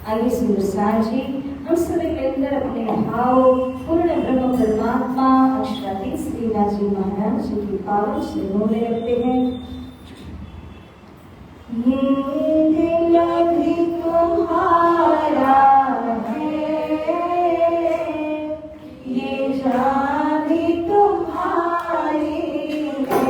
आइए सुंदर साझी हम सभी मिलकर अपने भाव पूर्ण ब्रह्म परमात्मा अष्टादीश श्री राजी महाराज जी की पावन चरणों में रखते हैं। ये दिल भी तुम्हारा है, ये जान भी तुम्हारी है।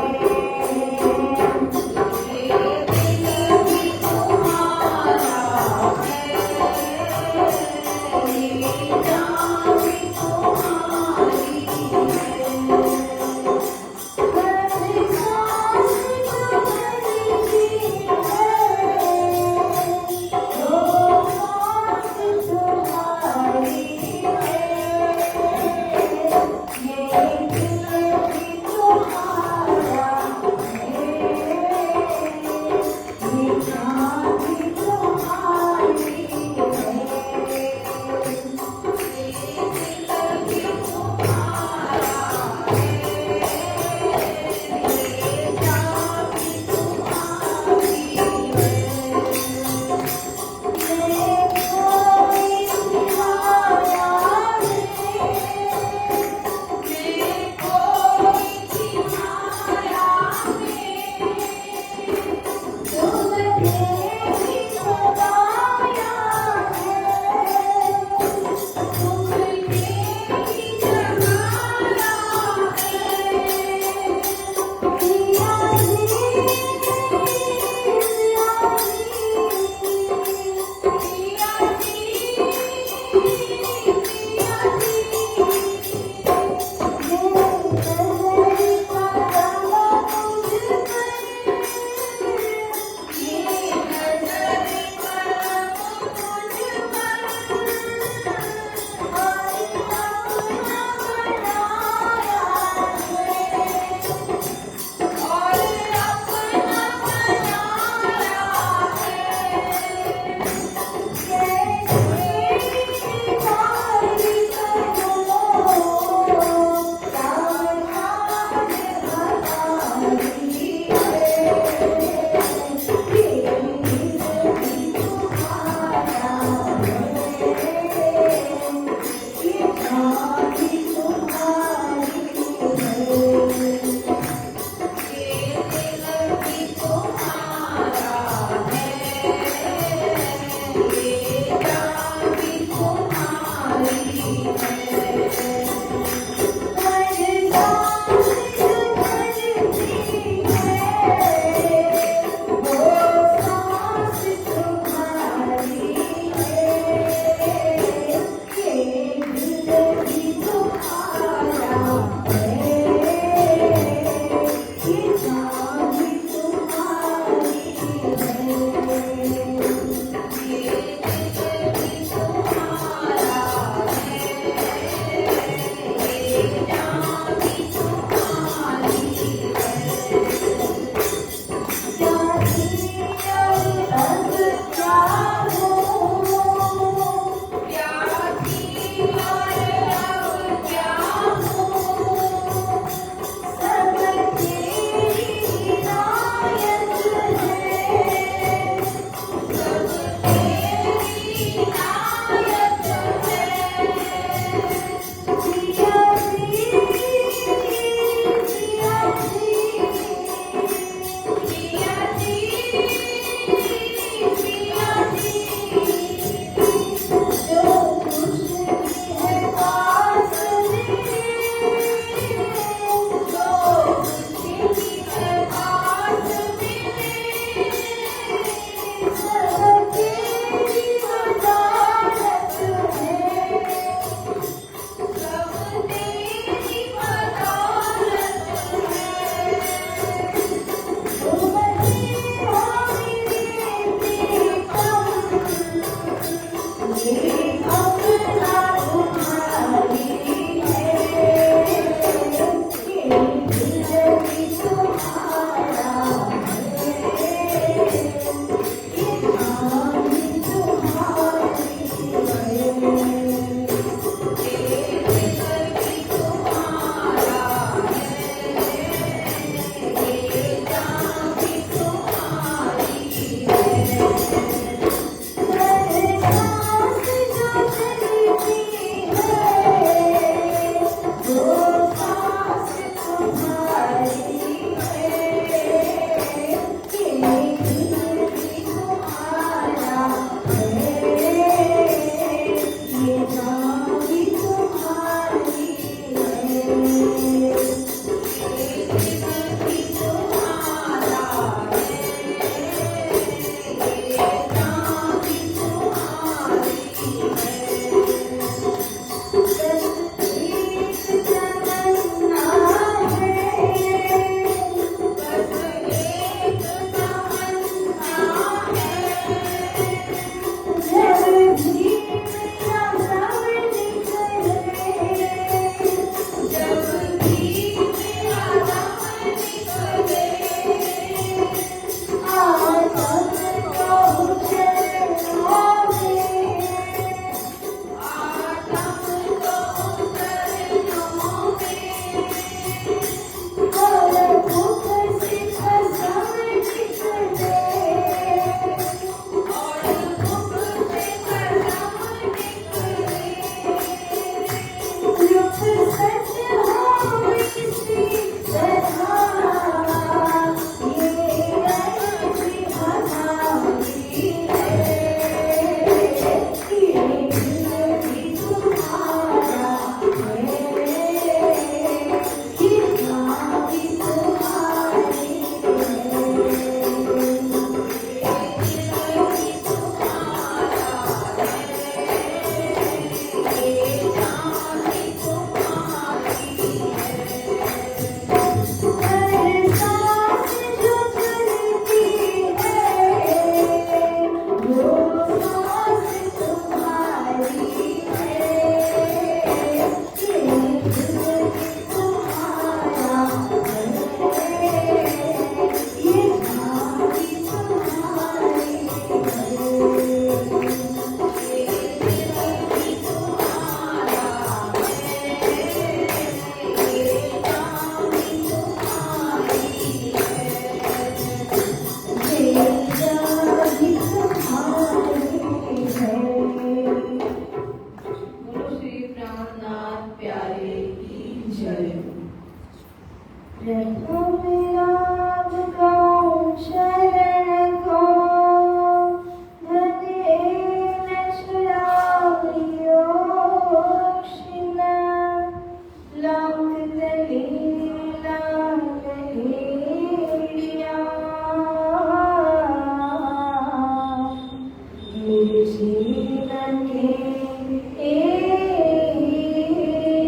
जीवन के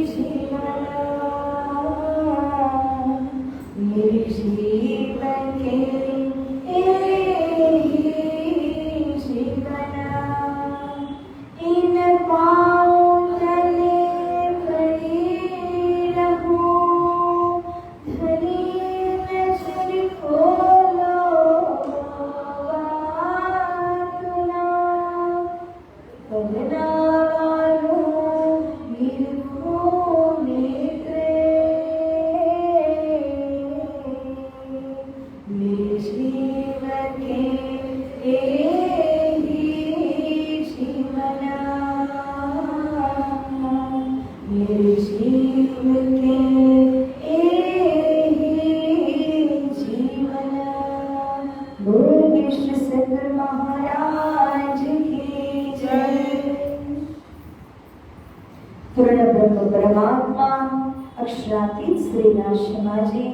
जीवना, मेरे जीवन के जीवना, इन पाँव तले पड़ी रहूं, धनी नजर खोलो अपना, बदला वालों निरखो नेत्रे, मेरे जीवन के जीवना, मेरे जीवन के जीवना। बोल विश्व सदगुरु महाराज की जय। पूर्ण ब्रह्म परमात्मा अक्षरातीत श्री नाशमा जी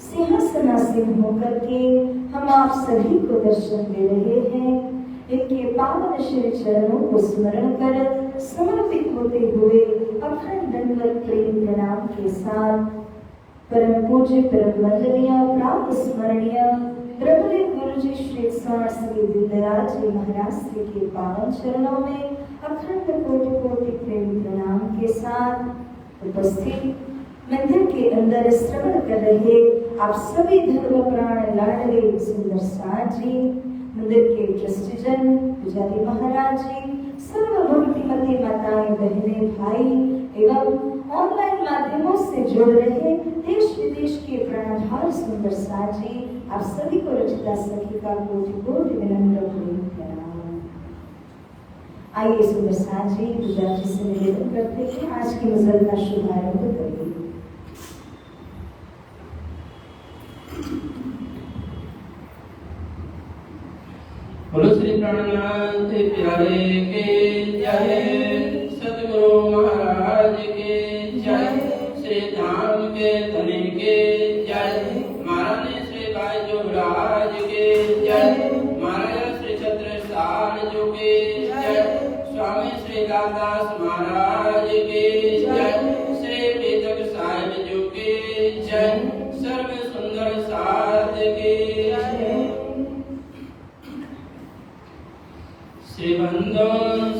सिंहासनासीन होकर के हम आप सभी को दर्शन दे रहे हैं। इनके पावन श्री चरणों को स्मरण कर समर्पित होते हुए अखंड दंडवत प्रेम प्रणाम के साथ परम पूज्य परम वंदनीय प्राप्त स्मरणीय प्रभु गुरु जी श्री श्री दीनदयाल जी महाराज श्री के पावन चरणों में अखंड कोटि कोटि प्रेम प्रणाम के साथ उपस्थित मंदिर के अंदर श्रवण कर रहे आप सभी धर्म प्राण लाडले सुंदर साथ जी, मंदिर के ट्रस्टीजन पुजारी महाराज जी, सर्व भक्तिमती माताएं बहनें भाई एवं ऑनलाइन माध्यमों से जुड़ रहे देश विदेश के प्राणधार सुंदर साथ जी, आप सभी को रचिता सखी का कोटि कोटि विनम्र प्रेम प्रणाम। आइए सुंदर साथ जी पूजा जी से निवेदन करते हैं आज की मजल का शुभारंभ करिए। बोलो श्री प्राणनाथ प्यारे के जय, सतगुरु महाराज के जय, श्री धाम के धनी के जय, महाराज श्री बाजू राज के जय, महाराज श्री छत्रसाल जी के जय, स्वामी श्री दास महाराज के जय, श्री वेदक साहिब जी के जय, सर्व सुंदर साध के जय। श्री बंदो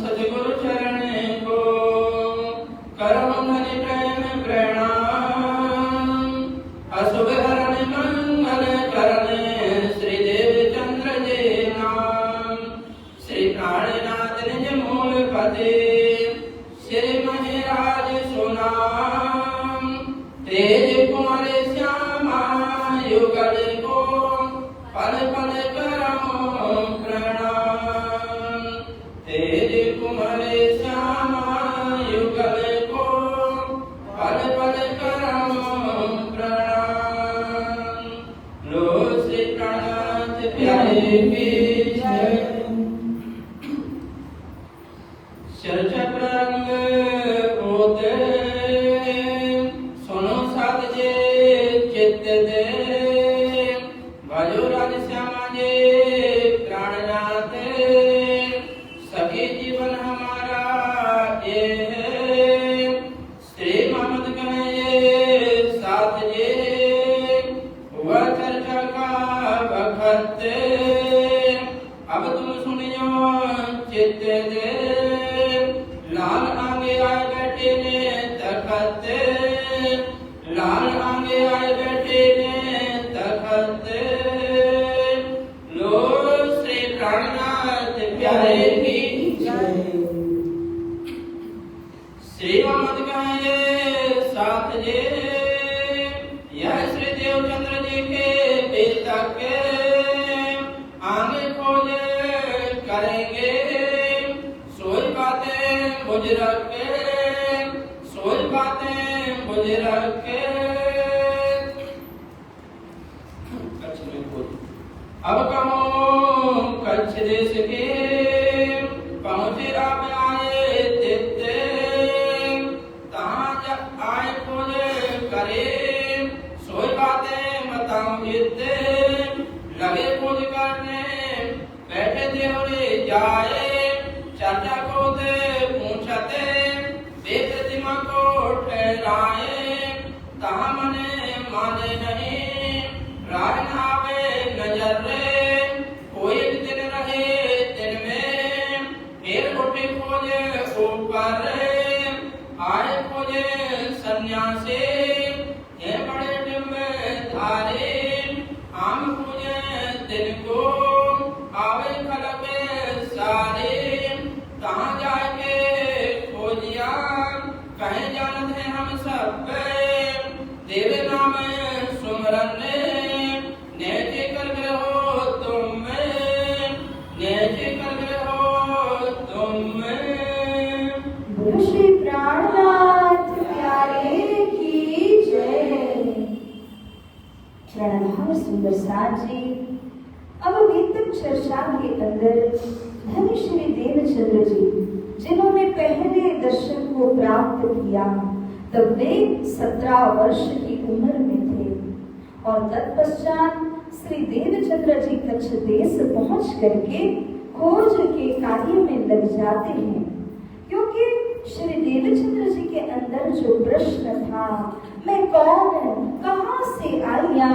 सतगुरु चरण को करो धनि प्रेम प्रणाम, अशुभ हरण मंगल करने श्री देव चंद्र जी नाम, श्री प्राणनाथ निज मूल पते श्री महाराज सुनाम, तेज कुमार श्यामा युगल को पल पल करमो प्रणाम, तेरे कुमारे श्यामा युगल को पल पल करमो प्रणाम। लो श्री प्राणनाथ प्यारे की जय। शरचप्रंग होते सुनो साध जे चित्त दे, भजो राज श्यामा जे प्राणनाथ, सखी जीवन हमारा ये है, श्री मोहम्मद का ये साथ ये हुआ चर्चा का बखत, अब तुम सुनियो चित्त दे, लाल आगे आए बैठे ने तखत, लाल आगे आए बैठे ने तखत, लो श्री प्राणनाथ प्यारे की जय। श्री मोहम्मद का ये साथ जे, यह श्री देवचंद्र जी के बेटा के आगे खोज करेंगे, सोच बातें मुझ रखे, सोच बातें मुझ रखे। अब कहो कच्छ देश के पहुंचे राम आए तित्ते, तहाँ जब आए खोज करे, सोई बातें बताऊं इत्ते, लगे खोज करने बैठे देवरे जाए, चर्चा को दे पूछते वे प्रतिमा को ठहराए कहा मने माने नहीं राह नावे नजर रे कोई दिन रहे दिन में फिर उठे खोजे ऊपर आए खोजे सन्यासी ये बड़े डिम्बे धारे हम खोजे दिन को आवे खलबे सारे कहाँ जाके खोजिया कहे जानते हैं हम सब तेरे नाम सुमरन नेचे कर गए हो तुम नेचे कर गए हो तुम। बोलो श्री प्राणनाथ प्यारे की जय। प्रणव सुंदर साथ जी। अब वेतक चर्चा के अंदर धन्य श्री देवचंद्र जी जिन्होंने पहले दर्शन को प्राप्त किया तब वे 17 वर्ष की उम्र में थे और तत्पश्चात श्री देवचंद्र जी कच्छ देश पहुंच करके खोज के कार्य में लग जाते हैं, क्योंकि श्री देवचंद्र जी के अंदर जो प्रश्न था मैं कौन, कहाँ से आया,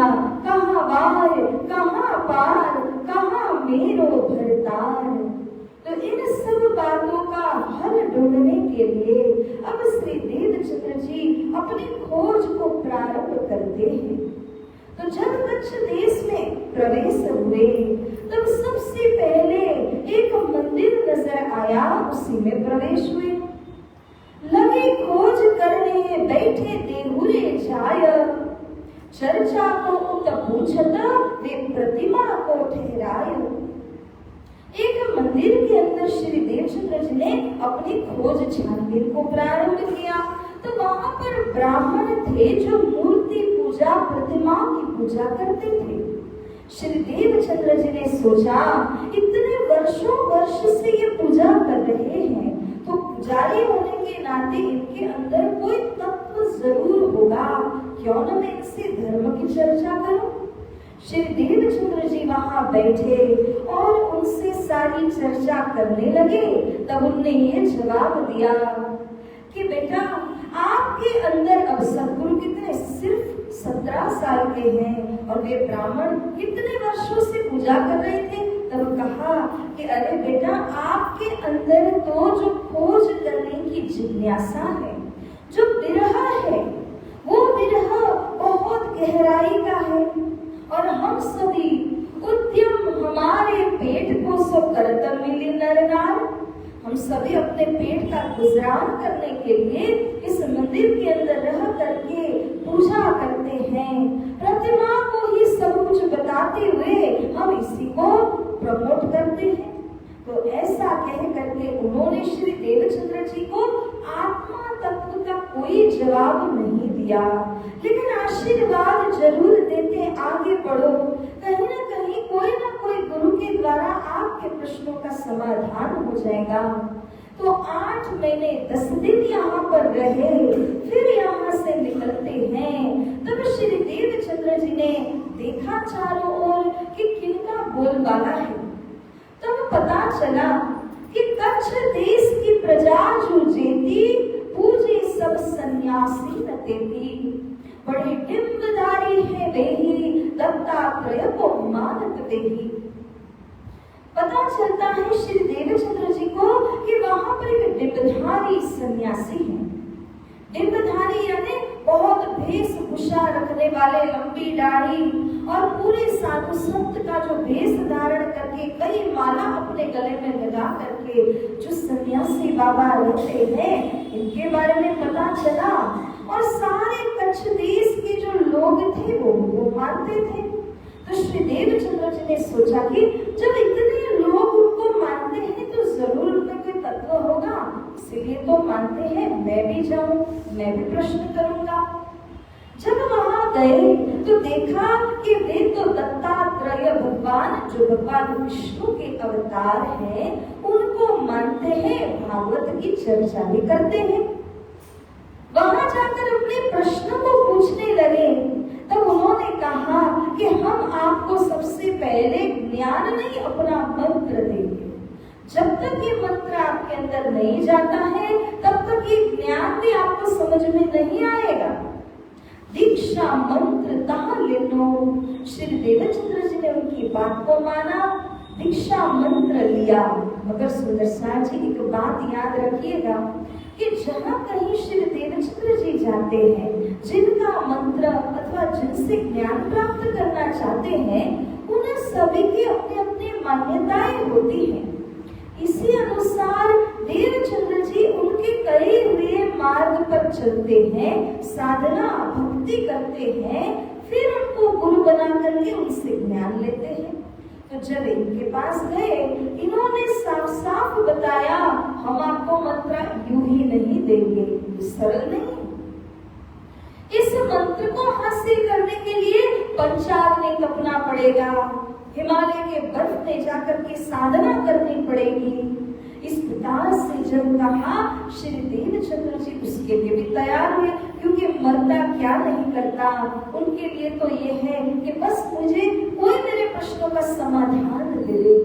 कहाँ वार, कहाँ पार, कहाँ मेरो भरतार, तो इन सब बातों का हल ढूंढने के लिए अब श्री देवचंद्र जी अपनी खोज को प्रारंभ करते हैं। तो जब कच्छ देश में प्रवेश हुए तब सबसे पहले एक मंदिर नजर आया, उसी में प्रवेश हुए। लगे खोज करने बैठे देहुरे जाय, चर्चा को उत पूछता वे प्रतिमा को ठहराय। एक मंदिर के अंदर श्री देवचंद्र जी ने अपनी खोज छानबीन को प्रारंभ किया तो वहां पर ब्राह्मण थे जो मूर्ति पूजा प्रतिमा की पूजा करते थे। श्री देवचंद्र जी ने सोचा इतने वर्षों वर्ष से ये पूजा कर रहे हैं तो पुजारी होने के नाते इनके अंदर कोई तत्व जरूर होगा, क्यों न मैं इनसे धर्म की चर्चा करूं। श्री देवचंद्र जी वहां बैठे और उनसे सारी चर्चा करने लगे। तब उनने ये जवाब दिया कि बेटा आपके अंदर अब सदगुरु कितने सिर्फ 17 साल के हैं और वे ब्राह्मण कितने वर्षों से पूजा कर रहे थे। तब कहा कि अरे बेटा आपके अंदर तो जो खोज करने की जिज्ञासा है, जो विरह है, वो विरह बहुत गहराई का है और हम सभी उद्यम हमारे पेट को सो करतम मिली नर नार, हम सभी अपने पेट का गुजरान करने के लिए इस मंदिर के अंदर रह करके पूजा करते हैं। प्रतिमा को ही सब कुछ बताते हुए हम इसी को प्रमोट करते हैं। तो ऐसा कह करके उन्होंने श्री देवचंद्र जी को आत्मा तत्व का कोई जवाब नहीं दिया, लेकिन आशीर्वाद जरूर देते आगे बढ़ो, कहीं ना कहीं कोई ना कोई गुरु के द्वारा आपके प्रश्नों का समाधान हो जाएगा। तो 8 महीने 10 दिन यहाँ पर रहे, फिर यहाँ से निकलते हैं। तब श्री देवचंद्र जी ने देखा चारों ओर कि किनका बोलबाला है। तब पता चला कि कच्छ देश की प्रजा जो जेती पूजे सब सन्यासी न तेती, बड़े डिम्बधारी है वे ही दत्तात्रेय को मानत देही। पता चलता है श्री देवचंद्र जी को कि वहां पर एक डिम्बधारी सन्यासी है। डिम्बधारी यानी बहुत वेशभूषा रखने वाले, लंबी दाढ़ी और पूरे साधु संत का जो वेश धारण करके कई माला अपने गले में लगा करके जो सन्यासी बाबा रहते हैं, इनके बारे में पता चला और सारे कच्छ देश के जो लोग थे वो मानते थे। तो श्री देवचंद्र जी ने सोचा कि जब इतने लोग उनको मानते हैं तो जरूर उनमें कोई तत्व होगा, इसीलिए तो मानते हैं, मैं भी जाऊं, मैं भी प्रश्न करूंगा। जब वहां गए तो देखा कि वे तो दत्तात्रेय भगवान जो भगवान विष्णु के अवतार हैं उनको मानते हैं, भागवत की चर्चा भी करते हैं। वहां जाकर अपने प्रश्न को पूछने लगे तब उन्होंने कहा कि हम आपको सबसे पहले ज्ञान नहीं अपना मंत्र देंगे। जब तक ये मंत्र आपके अंदर नहीं जाता है तब तक ये ज्ञान भी आपको समझ में नहीं आएगा। दीक्षा मंत्र कहाँ ले लो? श्री देवचंद्र जी ने उनकी बात को माना, दीक्षा मंत्र लिया। मगर सुंदर सार जी एक बात याद रखिएगा कि जहाँ कहीं श्री देवचंद्र जी जाते हैं, जिनका मंत्र अथवा जिनसे ज्ञान प्राप्त करना चाहते हैं, उन्हें सभी की अपनी अपनी मान्यताएं होती हैं। इसी अनुसार देवचंद्र जी उनके करे हुए मार्ग पर चलते हैं, साधना भक्ति करते हैं, फिर उनको गुरु बना करके उनसे ज्ञान लेते हैं। तो जब इनके पास गए, इन्होंने साफ साफ बताया, हम आपको मंत्र यूं ही नहीं देंगे, सरल नहीं। इस मंत्र को हासिल करने के लिए पंचाग्नि तपना पड़ेगा, हिमालय के बर्फ में जाकर के साधना करनी पड़ेगी। इस प्रकार से जब कहा, श्री देवचंद्र जी उसके लिए भी तैयार हुए, क्योंकि मरता क्या नहीं करता। उनके लिए तो ये है कि बस मुझे कोई मेरे प्रश्नों का समाधान दे दे।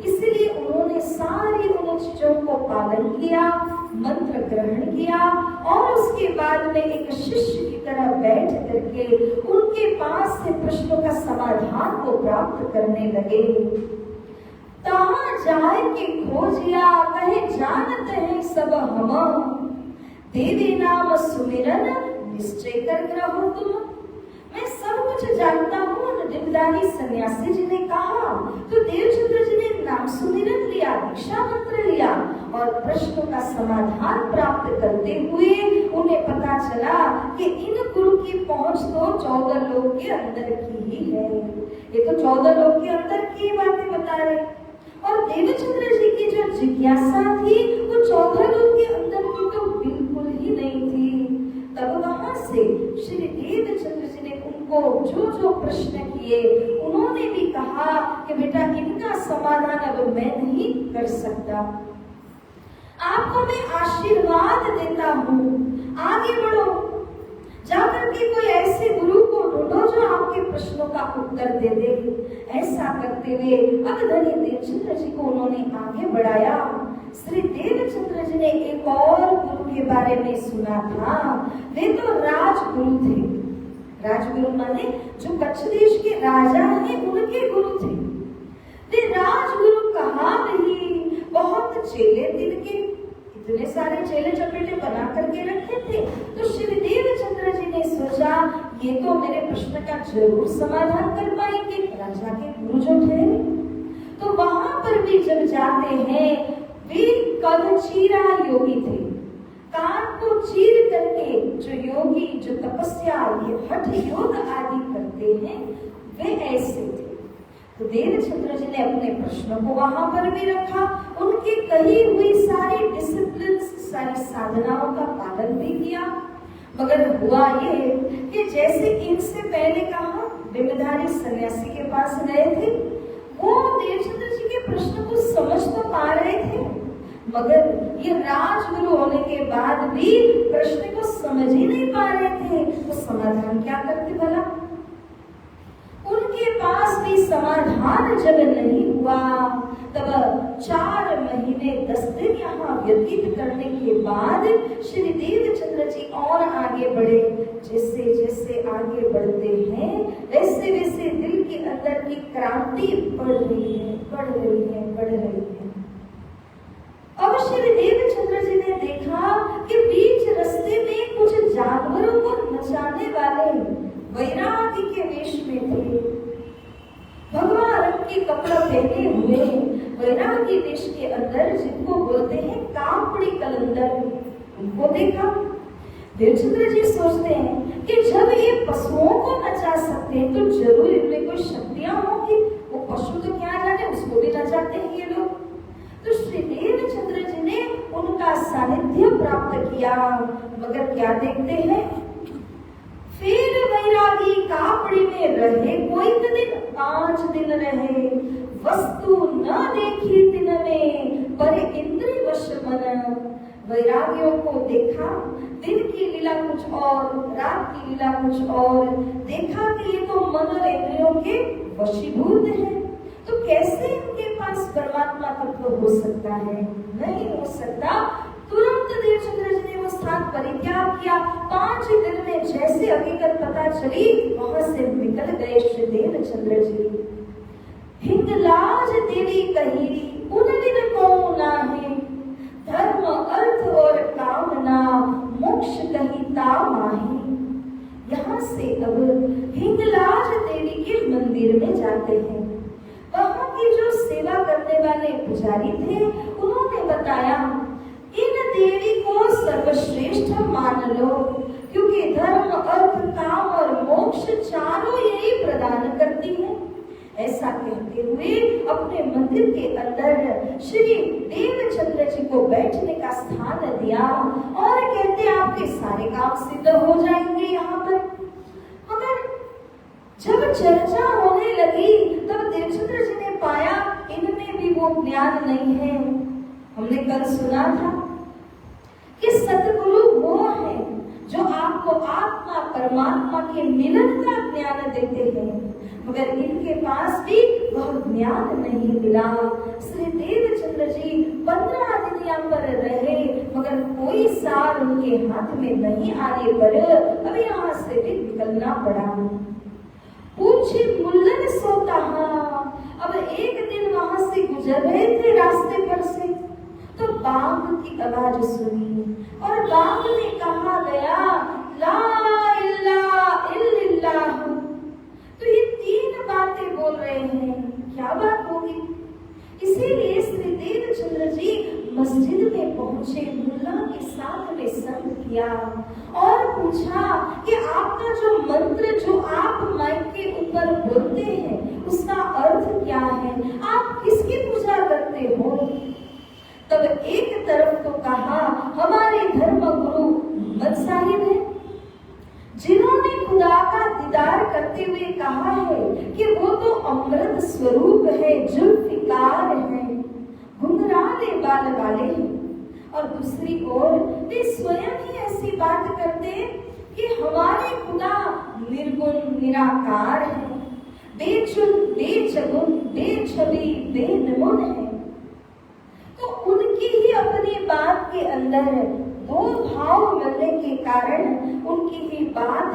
इसलिए उन्होंने सारी उन चीजों को पालन किया, मंत्र ग्रहण किया और उसके बाद में एक शिष्य की तरह बैठ करके उनके पास से प्रश्नों का समाधान को प्राप्त करने लगे। कहाँ जाए कि खोजिया, कहे जानत है सब हम, देवी नाम सुमिरन निश्चय कर ग्रहो तुम। मैं सब कुछ जानता हूँ, दिवदारी सन्यासी जी ने कहा। तो देवचंद्र जी ने नाम सुमिरन लिया, दीक्षा मंत्र लिया और प्रश्नों का समाधान प्राप्त करते हुए उन्हें पता चला कि इन गुरु की पहुंच तो 14 लोक के अंदर की ही है। ये तो 14 लोक के अंदर की बातें बता रहे। और देवचंद्र जी की जो जिज्ञासा थी वो 14 लोक के अंदर की तो बिल्कुल ही नहीं थी। तब वहां से श्री देवचंद्र जी ने उनको जो जो प्रश्न किए, उन्होंने भी कहा कि बेटा इनका समाधान अब मैं नहीं कर सकता, आपको मैं आशीर्वाद देता हूँ, आगे बढ़ो, जाकर के कोई ऐसे गुरु को ढूंढो जो आपके प्रश्नों का उत्तर दे दे। ऐसा करते हुए अब धनी देवचंद्र जी को उन्होंने आगे बढ़ाया। श्री देवचंद्र जी ने एक और गुरु के बारे में सुना था, वे तो राजगुरु थे। राजगुरु माने जो कच्छ देश के राजा हैं उनके गुरु थे। वे राजगुरु कहाँ नहीं, बहुत चेले तिनके, इतने सारे चेले चपेटे बना करके रखे थे। तो श्री देवचंद्र जी ने सोचा ये तो मेरे प्रश्न का जरूर समाधान कर पाएंगे, राजा के गुरु जो ठहरे। तो वहां पर भी जब जाते हैं, वे कवचीरा योगी थे, कान को चीर करके जो योगी जो तपस्या ये हठ योग आदि करते हैं वे ऐसे थे। तो देवचंद्र जी ने अपने प्रश्नों को वहां पर भी रखा, उनकी कही हुई सारी डिसिप्लिन, सारी साधनाओं का पालन भी किया। मगर हुआ ये कि जैसे इनसे पहले कहा बिंबधारी सन्यासी के पास गए थे, वो देवचंद्र जी के प्रश्न को समझ तो पा रहे थे, मगर ये राजगुरु होने के बाद भी प्रश्न को समझ ही नहीं पा रहे थे। तो समाधान क्या करते भला? उनके पास भी समाधान जब नहीं हुआ, तब 4 महीने 10 दिन यहाँ व्यतीत करने के बाद श्री देवचंद्र जी और आगे बढ़े। जैसे जैसे आगे बढ़ते हैं वैसे वैसे दिल के अंदर की क्रांति बढ़ रही है, बढ़ रही है, बढ़ रही है। अब श्री देवचंद्र जी ने देखा कि बीच रास्ते में कुछ जानवरों को नचाने वाले वैरागी के वेश में थे, भगवा रंग के कपड़ा पहने हुए वैरागी देश के अंदर, जिनको बोलते हैं कापड़ी कलंदर, उनको देखा। देवचंद्र जी सोचते हैं कि जब ये पशुओं को नचा सकते हैं तो जरूर इनमें कोई शक्तियां होंगी, वो पशु तो क्या जाने, उसको भी नचाते हैं ये लोग। तो श्री देवचंद्र जी ने उनका सानिध्य प्राप्त किया, मगर क्या देखते हैं, फिर वैरागी कापड़ी में रहे कोई दिन 5 दिन रहे, वस्तु न देखी दिन में पर इंद्रिय वश मन। वैरागियों को देखा, दिन की लीला कुछ और, रात की लीला कुछ और, देखा कि ये तो मन और इंद्रियों के वशीभूत है। तो कैसे इनके पास पास परमात्मा तत्व हो सकता है? नहीं हो सकता। तुरंत देवचंद्र जी ने वो स्थान परित्याग किया। 5 दिन में जैसे हकीकत पता चली, वहां से निकल गए श्री देवचंद्र जी। हिंगलाज देवी कही उन दिन को नाहे, धर्म अर्थ और कामना मोक्ष कही तामाही। यहाँ से अब हिंगलाज देवी के मंदिर में जाते हैं। वहां की जो सेवा करने वाले पुजारी थे, उन्होंने बताया इन देवी को सर्वश्रेष्ठ मान लो, क्योंकि धर्म अर्थ काम और मोक्ष चारों यही प्रदान करती है। ऐसा कहते हुए अपने मंदिर के अंदर श्री देवचंद्र जी को बैठने का स्थान दिया और कहते आपके सारे काम सिद्ध हो जाएंगे यहाँ पर। मगर जब चर्चा होने लगी तब देवचंद्र जी ने पाया इनमें भी वो ज्ञान नहीं है। हमने कल सुना था कि सतगुरु वो है जो आपको आत्मा परमात्मा के मिलन का ज्ञान देते हैं, मगर इनके पास भी वह ज्ञान नहीं मिला। श्री देवचंद्र जी 15 दिन यहाँ पर रहे, मगर कोई सार उनके हाथ में नहीं आने पर अब यहाँ से भी निकलना पड़ा। पूछे मुल्लन सोता। अब एक दिन वहां से गुजर रहे थे रास्ते पर से, तो बाघ की आवाज सुनी और बाघ ने कहा गया ला इल्ला इल्लल्लाह। तो ये 3 बातें बोल रहे हैं, क्या बात होगी? इसीलिए श्री देवचंद्र जी मस्जिद में पहुंचे, मुल्ला के साथ में संग किया और पूछा कि आपका जो मंत्र जो आप माइक के ऊपर बोलते हैं उसका अर्थ क्या है, आप किसकी पूजा करते हो? तब एक तरफ तो कहा हमारे धर्म गुरु मोहम्मद साहिब है, जिन्होंने खुदा का दीदार करते हुए कहा है कि वो तो अमृत स्वरूप है, जुल्फिकार है, घुंघराले बाल वाले हैं। और दूसरी ओर वे स्वयं ही ऐसी बात करते कि हमारे खुदा निर्गुण निराकार है, बेचुन बेचगुन बेछबी बेनमुन है। तो उनकी ही अपनी बात के अंदर 2 भाव मिलने के कारण उनकी ही बात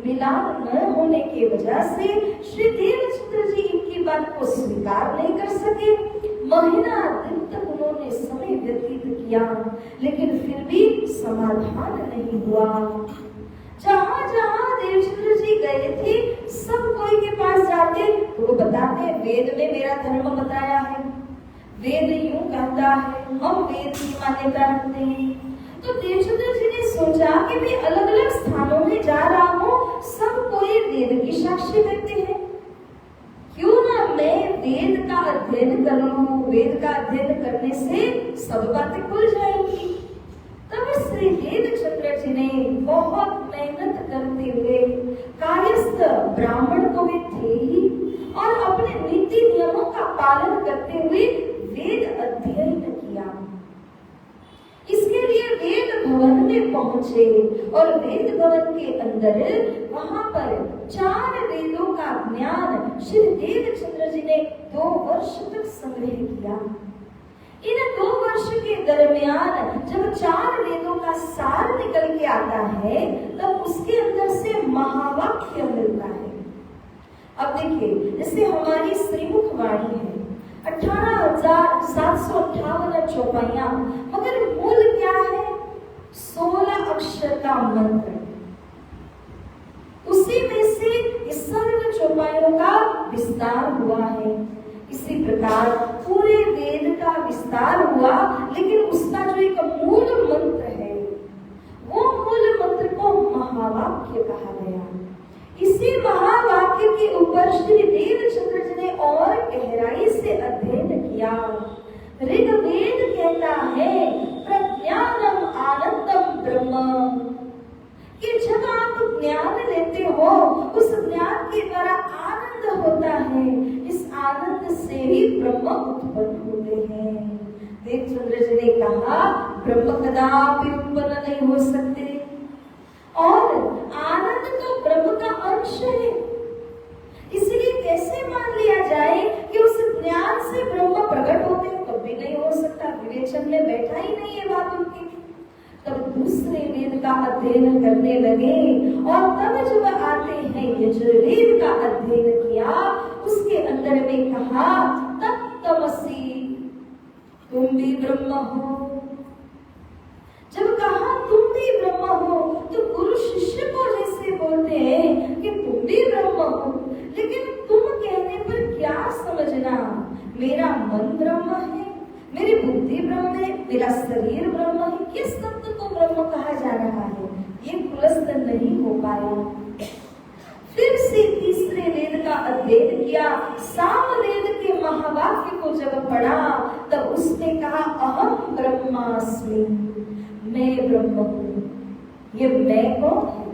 मिलान न होने की वजह से श्री देवचंद्र जी इनकी बात को स्वीकार नहीं कर सके। महीना दिन तक उन्होंने समय व्यतीत किया, लेकिन फिर भी समाधान नहीं हुआ। जहां जहां देवचंद्र जी गए थे, सब कोई के पास जाते तो वो बताते वेद में मेरा धर्म बताया है, वेद यूं कहता है, हम वेद की मान्यता रखते हैं। तो देवचंद्र जी ने सोचा कि मैं अलग अलग स्थानों में जा रहा हूँ, सब कोई वेद की साक्षी देते हैं, क्यों ना मैं वेद का अध्ययन कर लूं। वेद का अध्ययन करने से सब बातें खुल जाएंगी। तब श्री देवचंद्र जी ने बहुत मेहनत करते हुए, कायस्थ ब्राह्मण को वे थे ही, और अपने नीति नियमों का पालन करते हुए वेद अध्ययन किया। इसके लिए वेद भवन में पहुंचे और वेद भवन के अंदर वहां पर 4 वेदों का ज्ञान श्री देवचंद्र जी ने 2 वर्ष तक संग्रह किया। इन 2 वर्ष के दरमियान जब 4 वेदों का सार निकल के आता है, तब उसके अंदर से महावाक्य मिलता है। अब देखिए, जैसे हमारी श्रीमुख वाणी है 18,758 चौपाइयां, मगर मूल क्या है? 16 अक्षर का मंत्र। उसी में से इस सर्व चौपाइयों का विस्तार हुआ है। इसी प्रकार पूरे वेद का विस्तार हुआ, लेकिन उसका जो एक मूल मंत्र है, वो मूल मंत्र को महावाक्य कहा गया। इसी महावाक्य के ऊपर श्री देवचंद्र जी ने और गहराई से अध्ययन किया। ऋग्वेद कहता है प्रज्ञानम आनंदम ब्रह्म, कि जब आप ज्ञान लेते हो उस ज्ञान के द्वारा आनंद होता है, इस आनंद से ही ब्रह्म उत्पन्न होते हैं। देवचंद्र जी ने कहा ब्रह्म कदापि उत्पन्न नहीं हो सकते, और आनंद तो ब्रह्म का अंश है। इसलिए कैसे मान लिया जाए कि उस ज्ञान से ब्रह्म प्रकट होते हैं तब भी नहीं हो सकता, विवेचन में बैठा ही नहीं है बात उनकी। तब दूसरे वेद का अध्ययन करने लगे और तब जब आते हैं यजुर्वेद का अध्ययन किया, उसके अंदर में कहा तत्त्वमसि, तुम भी ब्रह्म हो। जब कहा तुम भी ब्रह्म हो तो गुरु शिष्य को जैसे बोलते हैं कि तुम भी ब्रह्म हो, लेकिन तुम कहने पर क्या समझना, मेरा मन ब्रह्म है, मेरी बुद्धि ब्रह्म है, मेरा शरीर ब्रह्म है, किस तत्व को ब्रह्म कहा जा रहा है, ये खुलस्त नहीं हो पाया। फिर से तीसरे वेद का अध्ययन किया, सामवेद के महावाक्य को जब पढ़ा तब उसने कहा अहम ब्रह्मास्मि, मैं ब्रह्म हूँ। ये मैं कौन है?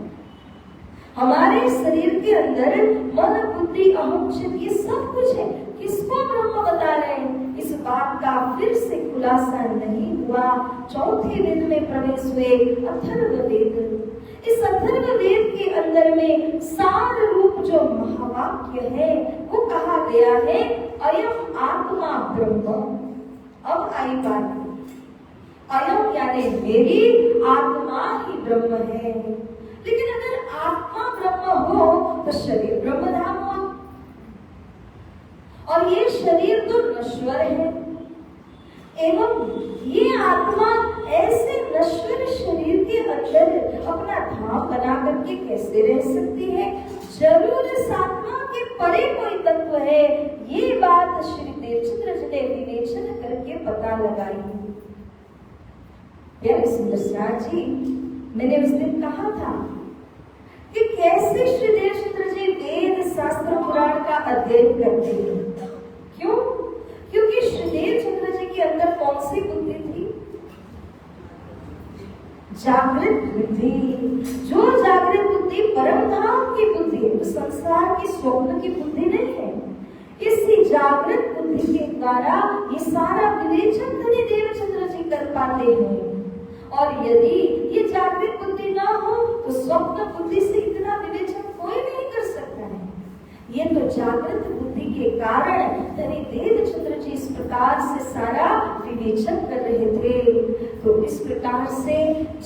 हमारे शरीर के अंदर मन बुद्धि अहम चित्त ये सब कुछ है, किसको ब्रह्म बता रहे हैं? इस बात का फिर से खुलासा नहीं हुआ। चौथे वेद में प्रवेश हुए, अथर्ववेद। इस अथर्ववेद के अंदर में सार रूप जो महावाक्य है वो कहा गया है अयम आत्मा ब्रह्म। अब आई बात, अयम यानी मेरी आत्मा ही ब्रह्म है। लेकिन अगर आत्मा ब्रह्म हो तो शरीर ब्रह्मधाम हुआ, और ये शरीर तो नश्वर है, एवं ये आत्मा ऐसे नश्वर शरीर के अंदर अपना धाम बना करके कैसे रह सकती है? जरूर इस आत्मा के परे कोई तत्व है। ये बात श्री देवचंद्र जी ने विवेचन करके पता लगाई। प्यारे सुंदर जी, मैंने उस दिन कहा था कि कैसे श्री देवचंद्र जी वेद शास्त्र पुराण का अध्ययन करते हैं। क्यों? क्योंकि श्री देवचंद्र जी के अंदर कौन सी बुद्धि थी? जागृत बुद्धि। जो जागृत बुद्धि परम धाम की बुद्धि है, संसार की स्वप्न की बुद्धि नहीं है। इसी जागृत बुद्धि के द्वारा ये सारा विवेचन धनी देवचंद्र जी कर पाते हैं। और यदि ये जागृत बुद्धि ना हो तो स्वप्न बुद्धि से इतना विवेचन कोई नहीं कर सकता है। ये तो जागृत बुद्धि के कारण धनी देवचंद्र जी इस प्रकार से सारा विवेचन कर रहे थे। तो इस प्रकार से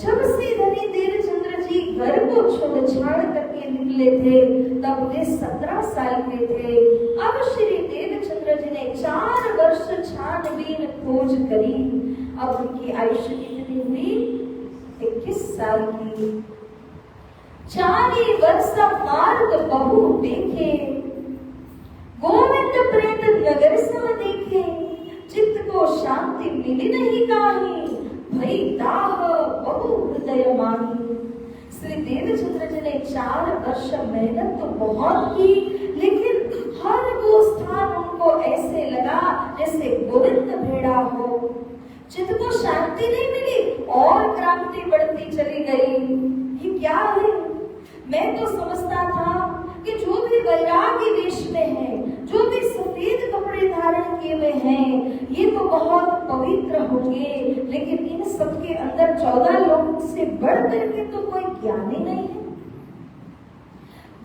जब से धनी देवचंद्र जी घर को छोड़ छाड़ करके निकले थे तब वे 17 साल के थे। अब श्री देवचंद्र जी ने 4 वर्ष छानबीन खोज करी। अब उनकी आयुष्य कितनी हुई? 21 साल की। 4 वर्ष मार्ग बहु देखे, गोविंद प्रेत नगर सम देखे, चित्त को शांति मिली नहीं काहीं, भई दाह बहु हृदय माही। श्री देवचंद्र जी ने 4 वर्ष मेहनत तो बहुत की, लेकिन हर वो स्थान उनको ऐसे लगा जैसे गोविंद भेड़ा हो। चित्त को शांति नहीं मिली और क्रांति बढ़ती चली गई। ये क्या है? मैं तो समझता था कि जो भी वैरागी वेश में है, जो भी सफेद कपड़े धारण किए हुए हैं, ये तो बहुत पवित्र होंगे, लेकिन इन सबके अंदर 14 लोगों से बढ़ करके तो कोई ज्ञान ही नहीं है।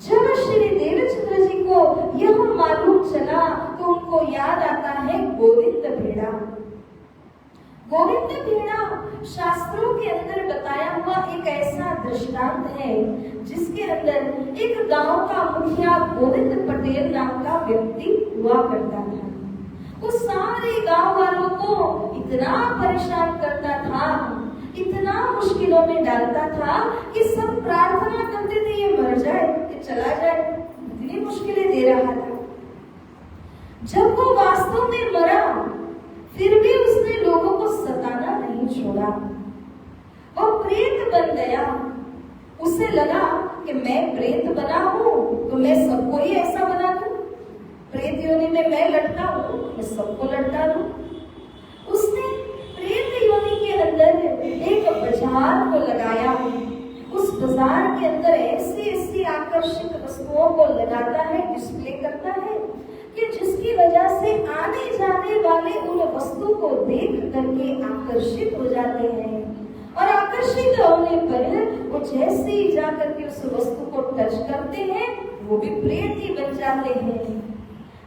जब श्री देवचंद्र जी को यह मालूम चला तो उनको याद आता है गोविंद भेड़ा। गोविंद भेड़ा शास्त्रों के अंदर बताया हुआ एक ऐसा दृष्टांत है जिसके अंदर एक गांव का मुखिया गोविंद पटेल नाम का व्यक्ति हुआ करता था। वो सारे गांव वालों को इतना परेशान करता था, इतना मुश्किलों में डालता था कि सब प्रार्थना करते थे ये मर जाए, ये चला जाए, इतनी मुश्किलें दे रहा था। जब वो वास्तव में मरा फिर भी उसने लोगों को सताना नहीं छोड़ा। वो प्रेत बन गया। उसे लगा कि मैं प्रेत बना हूं तो मैं सबको ही ऐसा बना दूं, प्रेत योनि में मैं लटका हूं, मैं सबको लटका दूं। उसने प्रेत योनि के अंदर एक बाजार को लगाया। उस बाजार के अंदर ऐसी ऐसी आकर्षक वस्तुओं को लगाता है, डिस्प्ले करता है कि जिसकी वजह से आने जाने वाले उन वस्तु को देख करके आकर्षित हो जाते हैं, और आकर्षित होने पर वो जैसे ही जाकर के उस वस्तु को टच करते हैं वो भी प्रेत ही बन जाते हैं।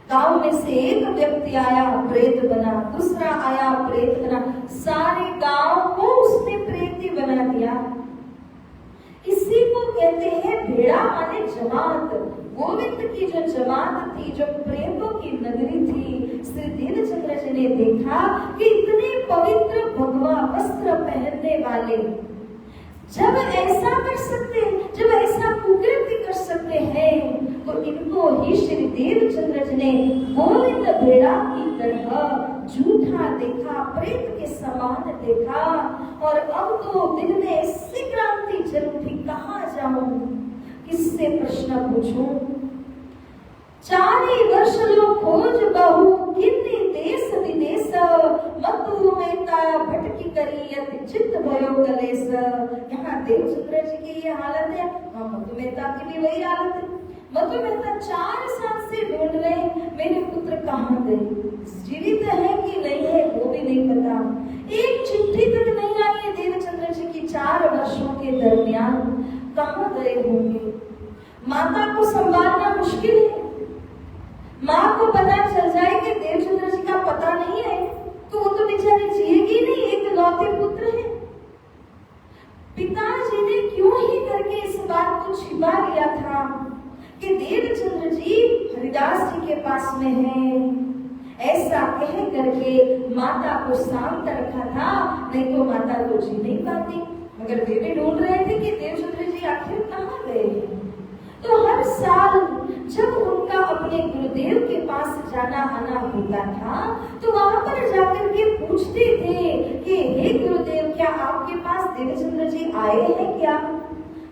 गांव में से एक व्यक्ति आया, प्रेत बना, दूसरा आया, प्रेत बना, सारे गांव को उसने प्रेत ही बना दिया। इसी को कहते हैं भेड़ा माने जमात। गोविंद की जो जमात थी, जो प्रेतों की नगरी थी, श्री दीनचंद्र जी ने देखा कि इतने पवित्र भगवा वस्त्र पहनने वाले जब ऐसा कर सकते, जब ऐसा कुकृत्य कर सकते हैं, तो इनको ही श्री देवचंद्र जी ने गोविंद भेड़ा की तरह झूठा देखा, प्रेत के समान देखा। और अब तो दिल में ऐसी क्रांति चल उठी, कहाँ जाऊं, किससे प्रश्न पूछूं। 4 वर्ष लो खोज बहु किन्नी देश विदेश, मधु मेता भटकी करी यति चित्त भयो कलेश। यहाँ देवचंद्र जी की ये हालत है, मधु मेता की भी वही हालत है। मधु मेता 4 साल से ढूंढ रहे, मेरे पुत्र कहाँ गए, जीवित है कि नहीं है वो भी नहीं पता। एक चिट्ठी तक नहीं आई है देवचंद्र जी की 4 वर्षों के दरमियान, कहाँ गए होंगे। माता को संभालना मुश्किल है। माँ को पता चल जाए कि देवचंद्र जी का पता नहीं है तो वो तो बेचारी जिएगी नहीं, एक लौते पुत्र है। पिताजी ने क्यों ही करके इस बात को छिपा लिया था कि देवचंद्र जी हरिदास जी के पास में है, ऐसा कह करके माता को शांत रखा था, नहीं तो माता तो जी नहीं पाती। मगर वे भी ढूंढ रहे थे कि देवचंद्र जी आखिर कहाँ गए। तो हर साल जब उनका अपने गुरुदेव के पास जाना आना होता था, तो वहां पर जाकर के पूछते थे कि हे गुरुदेव, क्या आपके पास देवचंद्र जी आए हैं क्या।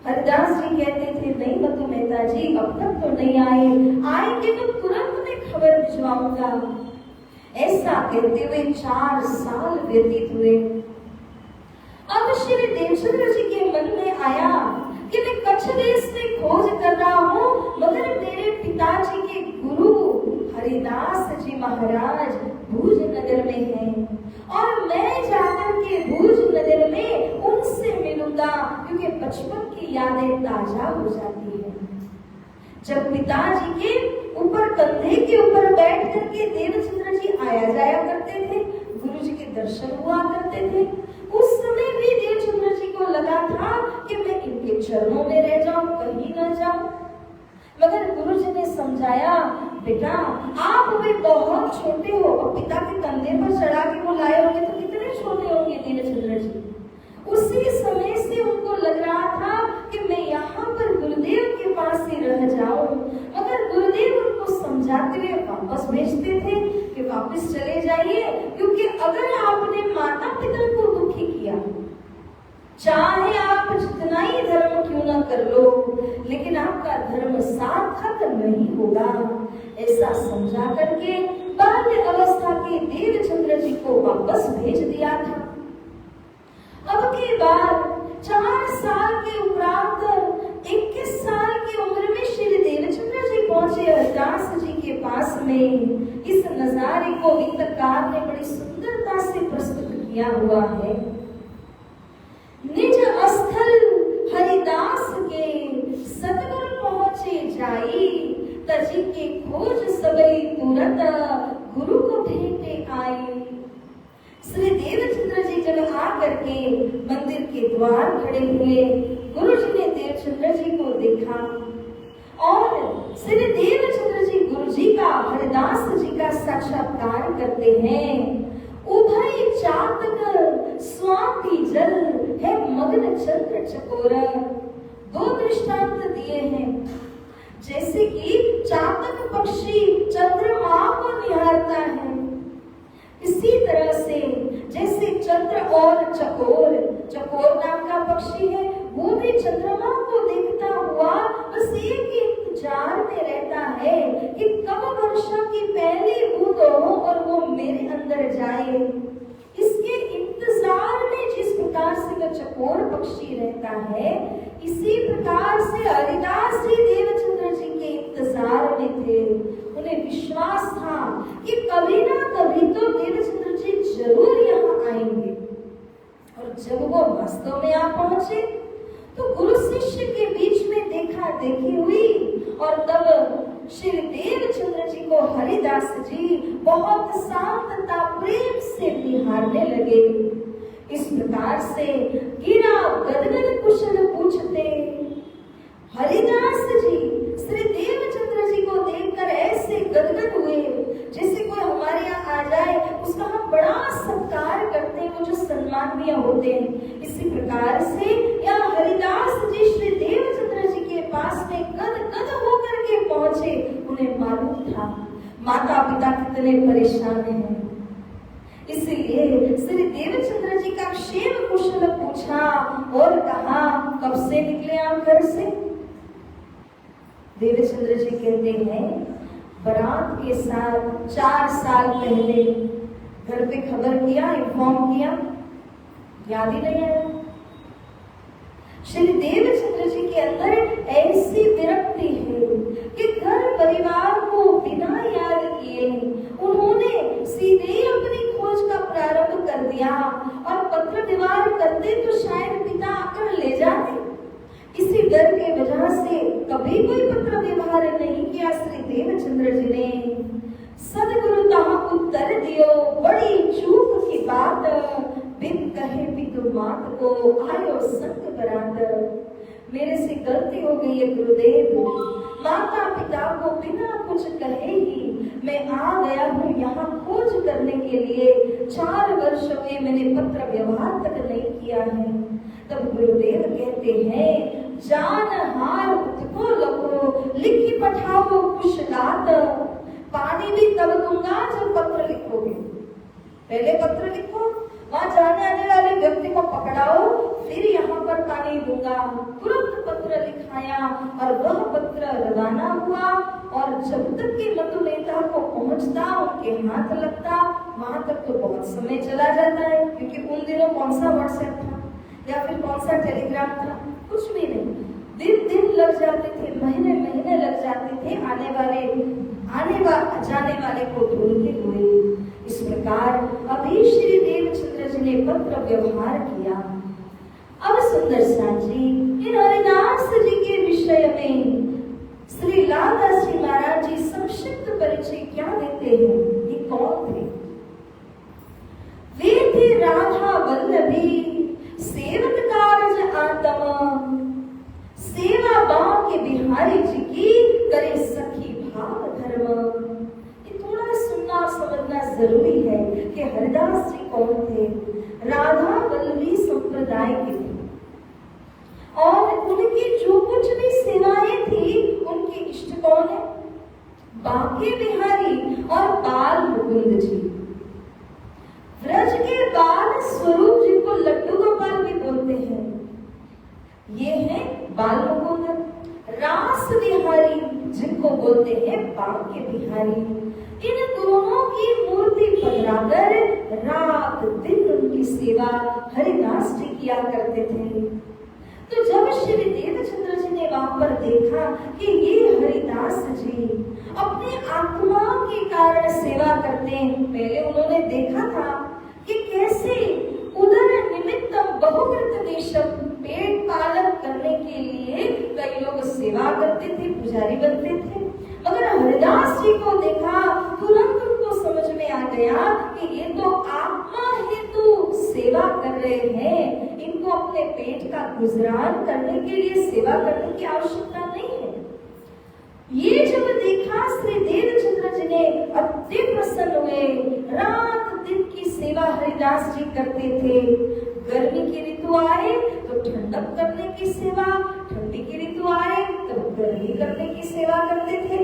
हरिदास जी कहते थे, नहीं मधु मेहता जी, अब तक तो नहीं आए, आएंगे तो तुरंत मैं खबर भिजवाऊंगा। ऐसा कहते हुए 4 साल व्यतीत हुए। अब श्री देवचंद्र जी के मन में आया कि मैं कच्छ देश से खोज कर रहा हूँ, मगर मेरे पिताजी के गुरु हरिदास जी महाराज भूज नगर में हैं, और मैं जाकर के भूज नगर में उनसे मिलूंगा, क्योंकि बचपन की यादें ताजा हो जाती है। जब पिताजी के ऊपर, कंधे के ऊपर बैठ करके देवचंद्र जी आया जाया करते थे, गुरु जी के दर्शन हुआ करते थे, उस समय भी देवचंद्र जी को लगा था कि मैं इनके चरणों में रह जाऊं, कहीं न जाऊं। मगर गुरु जी ने समझाया, बेटा आप भी बहुत छोटे हो, और पिता के कंधे पर चढ़ा के वो लाए होंगे तो कितने छोटे होंगे देवचंद्र जी। उसी समय से उनको लग रहा था कि मैं यहाँ पर गुरुदेव के पास ही रह जाऊं। मगर गुरुदेव उनको समझाते हुए वापस भेजते थे कि वापस चले जाइए, क्योंकि अगर आपने माता पिता को दुखी किया, चाहे आप जितना ही धर्म क्यों न कर लो, लेकिन आपका धर्म सार्थक नहीं होगा। ऐसा समझा करके बाल्य अवस्था के देवचंद्र जी को वापस भेज दिया था। अब के बाद 4 साल के उपरांत 21 साल की उम्र में श्री देवचंद्र जी पहुंचे हरिदास जी के पास में। इस नजारे को गीतकार ने बड़ी सुंदरता से प्रस्तुत किया हुआ है। निज स्थल हरिदास के सतगुर पहुंचे जाई, तजी के खोज सबई तुरंत गुरु को भेंटे आई। श्री देवचंद्र जी जब आकर के मंदिर के द्वार खड़े हुए, गुरु जी ने देवचंद्र जी को देखा, और श्री देवचंद्र जी गुरु जी का, हरिदास जी का साक्षात्कार करते हैं। उभय चातक स्वाति जल है मग्न चंद्र चकोर। 2 दृष्टांत दिए हैं। जैसे कि चातक पक्षी चंद्रमा को निहारता है, इसी तरह से जैसे चंद्र और चकोर, चकोर नाम का पक्षी है, वो भी चंद्रमा को देखता हुआ बस एक इंतजार में रहता है कि कब वर्षा की पहली बूंद हो और वो मेरे अंदर जाए। इसके इंतजार में जिस प्रकार से वह चकोर पक्षी रहता है, इसी प्रकार से हरिदास जी देवचंद्र जी के इंतजार में थे। उन्हें विश्वास था कि कभी ना कभी तो देवचंद्र जी जरूर यहाँ आएंगे। और जब वो वास्तव में आ पहुंचे तो गुरु शिष्य के बीच में देखा देखी हुई और तब श्री देवचंद्र जी को हरिदास जी बहुत शांतता प्रेम से निहारने लगे। इस प्रकार से गिरा गदगद कुशल पूछते। हरिदास जी श्री देवचंद्र जी को देखकर ऐसे गदगद हुए जैसे कोई हमारे यहाँ आ जाए उसका हम बड़ा सत्कार करते हैं, वो जो सम्मानीय होते हैं। इसी प्रकार से यहाँ हरिदास जी श्री देवचंद्र जी के पास में गदगद होकर के पहुंचे। उन्हें मालूम था माता पिता कितने परेशान हैं, इसलिए श्री देवचंद्र जी का क्षेम कुशल पूछा और कहा कब से निकले आप घर से? देवचंद्र जी कहते हैं बारात के साथ 4 साल पहले घर पे खबर किया, इन्फॉर्म किया, याद ही नहीं आया। श्री देवचंद्र जी के अंदर ऐसी विरक्ति है कि घर परिवार को बिना याद किए उन्होंने सीधे अपनी खोज का प्रारंभ कर दिया और पत्र व्यवहार करते तो शायद पिता आकर ले जाते। इसी डर के वजह से कभी कोई पत्र व्यवहार नहीं किया। श्री देवचंद्र जी ने सदगुरु तहाँ उत्तर दियो, बड़ी चूक की बात, बिन कहे बितु मात को आयो संग बरात। मेरे से गलती हो गई है गुरुदेव, माता पिता को बिना कुछ कहे ही मैं आ गया हूँ यहाँ खोज करने के लिए। 4 वर्ष हुए मैंने पत्र व्यवहार तक नहीं किया है। तब गुरुदेव कहते हैं जान हार उठको लखो, लिखी पठाओ कुशलात, पानी भी तब दूंगा जब पत्र लिखोगे। पहले पत्र लिखो, वहां जाने आने वाले व्यक्ति को पकड़ाओ, फिर यहाँ पर पानी दूंगा। तुरंत पत्र लिखाया और वह पत्र रवाना हुआ और जब तक कि मधुमेता को पहुंचता, उनके हाथ लगता, वहां तक तो बहुत समय चला जाता है, क्योंकि उन दिनों कौन सा व्हाट्सएप था या फिर कौन सा टेलीग्राम था, कुछ भी नहीं। दिन लग जाते थे, महीने लग जाते थे जाने वाले को ढूंढते हुए। इस प्रकार अभी श्री देवचंद्र जी ने पत्र व्यवहार किया। अब सुंदर साथ जी इन हरिदास जी के विषय में श्री लालदास जी महाराज जी संक्षिप्त परिचय क्या देते हैं? ये कौन थे? वे थे राधा वल्लभी, सेवक कारज आत्मा, सेवा बां के बिहारी जी की करे सखी भाव धर्म। ये थोड़ा सुनना और समझना जरूरी है कि हरिदास जी कौन थे। राधा वल्लभी संप्रदाय के थे और उनकी जो कुछ भी सेवाएं थी उनके इष्ट कौन है? बांके बिहारी और बाल मुकुंद जी। व्रज के बाल स्वरूप जिनको लड्डू गोपाल भी बोलते हैं, ये है बाल मुकुंद। रास बिहारी जिनको बोलते हैं बांके बिहारी। इन दोनों की मूर्ति बनाकर रात दिन उनकी सेवा हरिदास जी किया करते थे। तो जब श्री देवचंद्र जी ने वहां पर देखा कि ये हरिदास जी अपनी आत्मा के कारण सेवा करते हैं, पहले उन्होंने देखा था कि कैसे उदर निमित्तम बहुकृत देशम, पेट पालन करने के लिए कई लोग सेवा करते थे, पुजारी बनते थे। मगर हरिदास जी को देखा, तुरंत उनको समझ में आ गया कि ये तो आत्मा हेतु सेवा कर रहे हैं, इनको अपने पेट का गुजरान करने के लिए सेवा करने की आवश्यकता नहीं है। ये जब देखा श्री देवचंद्र जी ने अति प्रसन्न हुए। रात दिन की सेवा हरिदास जी करते थे। गर्मी की ऋतु आए तो ठंडक करने की सेवा, ठंडी की ऋतु आए तो गर्मी करने की सेवा करते थे।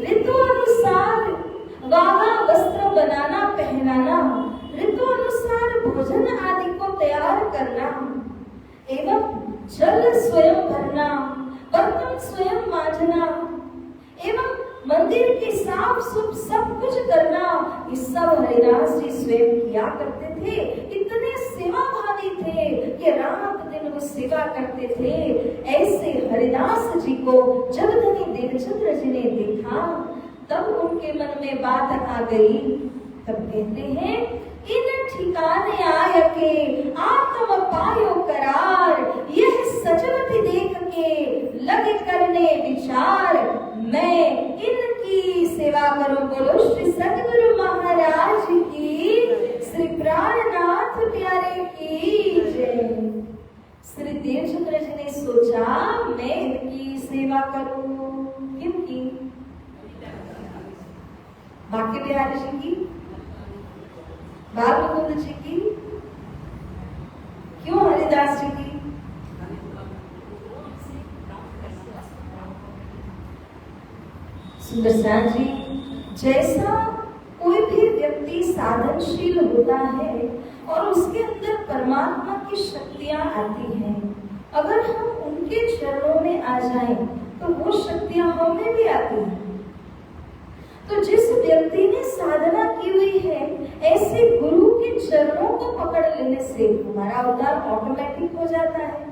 ऋतु अनुसार वागा वस्त्र बनाना पहनाना, ऋतु अनुसार भोजन आदि को तैयार करना एवं जल स्वयं भरना, बर्तन स्वयं मांजना एवं मंदिर की साफ सुफ सब कुछ करना, ये सब हरिदास जी स्वयं किया करते थे। इतने सेवा भावी थे कि रात दिन वो सेवा करते थे। ऐसे हरिदास जी को जब धनी देवचंद्र जी ने देखा तब उनके मन में बात आ गई। तब कहते हैं इन ठिकाने आय के आत्म पायो करार, यह सजवती देख के लगे करने विचार, मैं इनकी सेवा करूं। बोलो श्री सतगुरु महाराज की, श्री प्राणनाथ प्यारे की जय। श्री देवचंद्र जी ने सोचा मैं इनकी सेवा करूं। किनकी? बांके बिहारी जी की, बाल मुकुंद जी की, क्यों हरिदास जी की? सुंदरसान जी, जैसा कोई भी व्यक्ति साधनशील होता है और उसके अंदर परमात्मा की शक्तियां आती हैं, अगर हम उनके चरणों में आ जाएं तो वो शक्तियां हमें भी आती हैं। तो जिस व्यक्ति ने साधना की हुई है, ऐसे गुरु के चरणों को पकड़ लेने से हमारा उद्धार ऑटोमेटिक हो जाता है।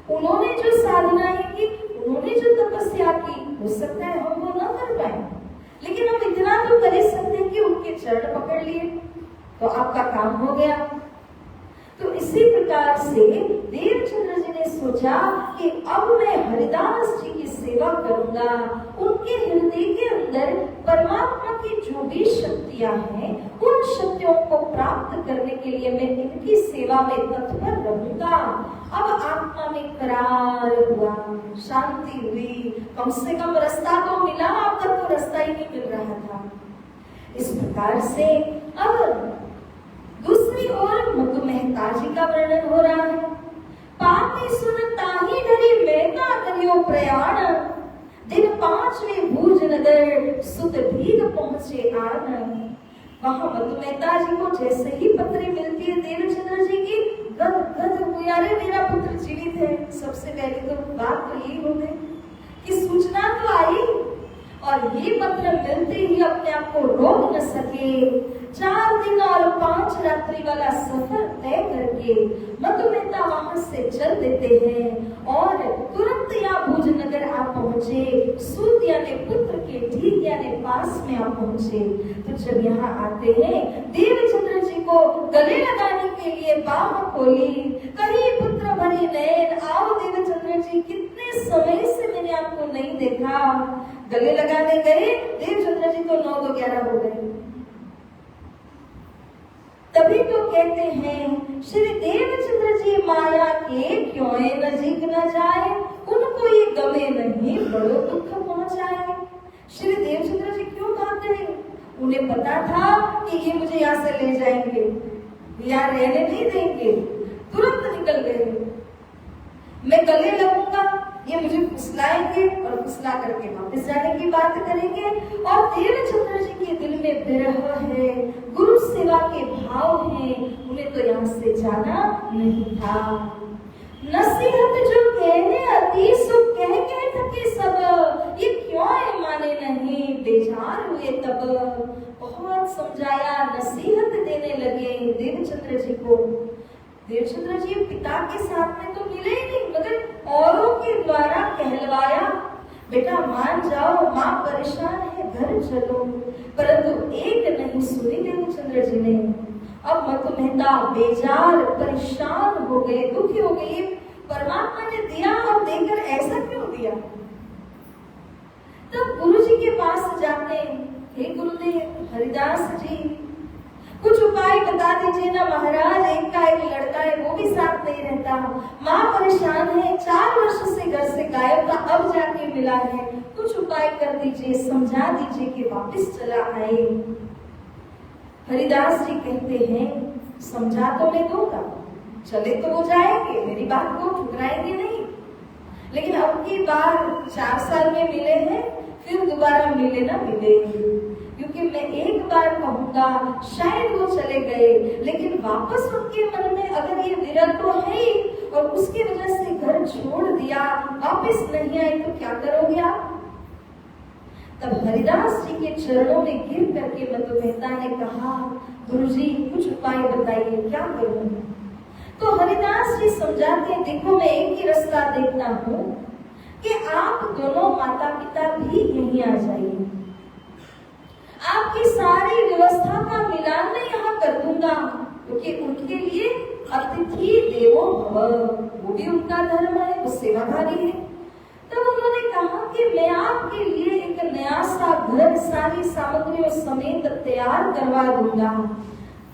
उन्होंने जो साधनाएं की, उन्होंने जो तपस्या की, हो सकता है हम वो न कर पाए, लेकिन हम इतना तो कर ही सकते हैं कि उनके चरण पकड़ लिए तो आपका काम हो गया। तो इसी प्रकार से देवचंद्र जी ने सोचा कि अब मैं हरिदास जी की सेवा करूंगा। उनके हृदय के अंदर परमात्मा की जो भी शक्तियां हैं, उन शक्तियों को प्राप्त करने के लिए मैं इनकी सेवा में तत्पर रहूंगा। अब आत्मा में करार हुआ, शांति हुई, कम से कम रास्ता तो मिला। अब तक तो रास्ता ही नहीं मिल रहा था। इस प्रकार से अब दूसरी ओर मधु मेहता जी का वर्णन हो रहा है। पापी सुनता ही डरी मेहता करियो प्रयाण, दिन 5वें भूज नगर सुत भीग पहुंचे आन। वहां मधु मेहता जी को जैसे ही पत्री मिलती है देवचंद्र जी की, गद गद हुई, अरे मेरा पुत्र जीवित है। सबसे पहले तो बात तो यही हो गई कि सूचना तो आई, और ये पत्र मिलते ही अपने आप को रोक न सके। 4 दिन और 5 रात्रि वाला सफर तय करके मधु मेहता वहां से चल देते हैं और तुरंत यहाँ भुज नगर आ पहुंचे। सूत यानी पुत्र के ठीक यानी पास में आ पहुंचे। तो जब यहाँ आते हैं, देवचंद्र जी को गले लगाने के लिए बाह खोली, कही पुत्र भरी नैन, आओ देवचंद्र जी, कितने समय से मैंने आपको नहीं देखा। गले लगाने गए, देवचंद्र जी तो 9-11 हो गए। तभी तो कहते हैं श्री देवचंद्र जी माया के क्यों नजीक न जाए, उनको ये गमे नहीं बड़ो दुख पहुंचाए। श्री देवचंद्र जी क्यों भाग गए? उन्हें पता था कि ये मुझे यहाँ से ले जाएंगे, यहाँ रहने नहीं देंगे। तुरंत निकल गए, मैं गले लगूंगा, ये मुझे फुसलाएंगे और फुसला करके वापस जाने की बात करेंगे। और देवचंद्र जी के दिल में विरह है, गुरु सेवा के भाव हैं, उन्हें तो यहाँ से जाना नहीं था। नसीहत जो कहने अति सो कह थके सब, ये क्यों है माने नहीं, बेजार हुए तब। बहुत समझाया, नसीहत देने लगे देवचंद्र जी को। देवचंद्र जी पिता के साथ में तो मिले ही नहीं, मगर औरों के द्वारा कहलवाया, बेटा मान जाओ, माँ परेशान है, घर चलो। परंतु एक नहीं सुनी देवचंद्र जी ने। अब मधु मेहता बेजार परेशान हो गए, दुखी हो गए। परमात्मा ने दिया और देकर ऐसा क्यों दिया? तब गुरु जी के पास जाते, हे गुरुदेव हरिदास जी, कुछ उपाय बता दीजिए ना महाराज। एक का एक लड़का है, वो भी साथ नहीं रहता, माँ परेशान है, 4 वर्ष से घर से गायब था, अब जाके मिला है। कुछ उपाय कर दीजिए, समझा दीजिए कि वापस चला आए। हरिदास जी कहते हैं, समझा तो मैं दूंगा, चले तो वो जाएंगे, मेरी बात को ठुकराएंगे नहीं। लेकिन अब की बार 4 साल में मिले हैं, फिर दोबारा मिले ना मिले, क्योंकि मैं एक बार कहूंगा शायद वो चले गए, लेकिन वापस उनके मन में अगर ये विरह तो है ही, और उसकी वजह से घर छोड़ दिया, वापस नहीं आए, तो क्या करोगे आप? तब हरिदास जी के चरणों में गिर करके मधु मेहता ने कहा, गुरुजी कुछ उपाय बताइए, क्या करूं? तो हरिदास जी समझाते हैं, देखो मैं एक ही रास्ता देखता हूँ कि आप दोनों माता पिता भी यहीं आ जाइए। आपकी सारी व्यवस्था का मिलान मैं यहाँ कर दूंगा, क्योंकि उनके लिए अतिथि देवो भव, वो भी उनका धर्म है, वो सेवाधारी है। तब उन्होंने कहा कि मैं आपके लिए एक नया सा घर सारी सामग्रियों समेत तैयार करवा दूंगा।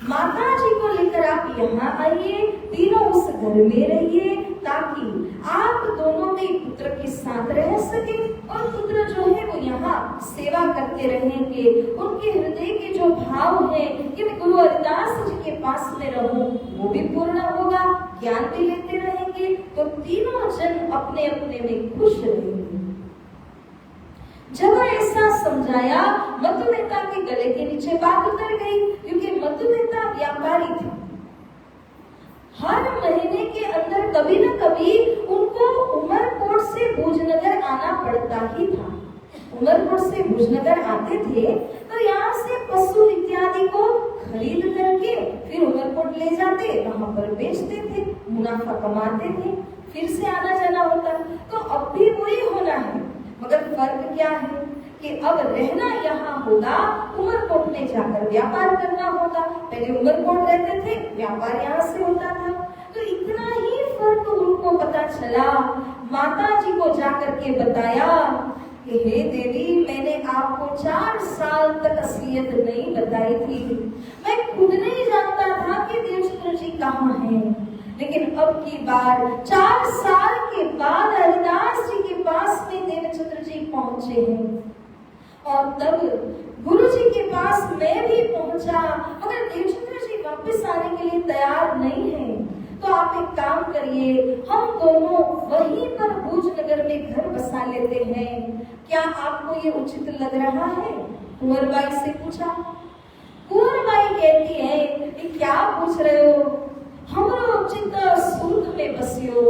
माता जी को लेकर आप यहाँ आइए, तीनों उस घर में रहिए, ताकि आप दोनों भी पुत्र के साथ रह सके और पुत्र जो है वो यहाँ सेवा करते रहेंगे। उनके हृदय के जो भाव है कि मैं गुरु हरिदास जी के पास में रहूं, वो भी पूर्ण होगा, ज्ञान भी लेते रहेंगे, तो तीनों जन अपने अपने में खुश रहेंगे। जब ऐसा समझाया, मधुमेता के गले के नीचे बात उतर गई, क्योंकि मधुमेता व्यापारी था। हर महीने के अंदर कभी न कभी उनको उमरकोट से भुजनगर आना पड़ता ही था। उमरकोट से भुजनगर आते थे तो यहाँ से पशु इत्यादि को खरीद करके फिर उमरकोट ले जाते, वहां पर बेचते थे, मुनाफा कमाते थे, फिर से आना जाना होता। तो अब भी वही होना है, मगर फर्क क्या है कि अब रहना यहाँ होगा, उमरकोट में जाकर व्यापार करना होगा। पहले उमरकोट रहते थे, व्यापार यहाँ से होता था। तो इतना ही फर्क उनको पता चला। माता जी को जाकर के बताया कि हे देवी, मैंने आपको 4 साल तक असलियत नहीं बताई थी, मैं खुद नहीं जानता था कि देवचंद्र जी कहाँ हैं। लेकिन अब की बार 4 साल के बाद हरिदास जी के पास में देवचंद्र जी पहुंचे हैं, और तब गुरु जी के पास मैं भी पहुंचा, मगर देवचंद्र जी वापस आने के लिए तैयार नहीं है। तो आप एक काम करिए, हम दोनों वहीं पर भुजनगर में घर बसा लेते हैं, क्या आपको ये उचित लग रहा है? कुंवरबाई से पूछा। कुंवरबाई कहती है, ये क्या पूछ रहे हो, हमरो चित्त सूर्य में बसियो,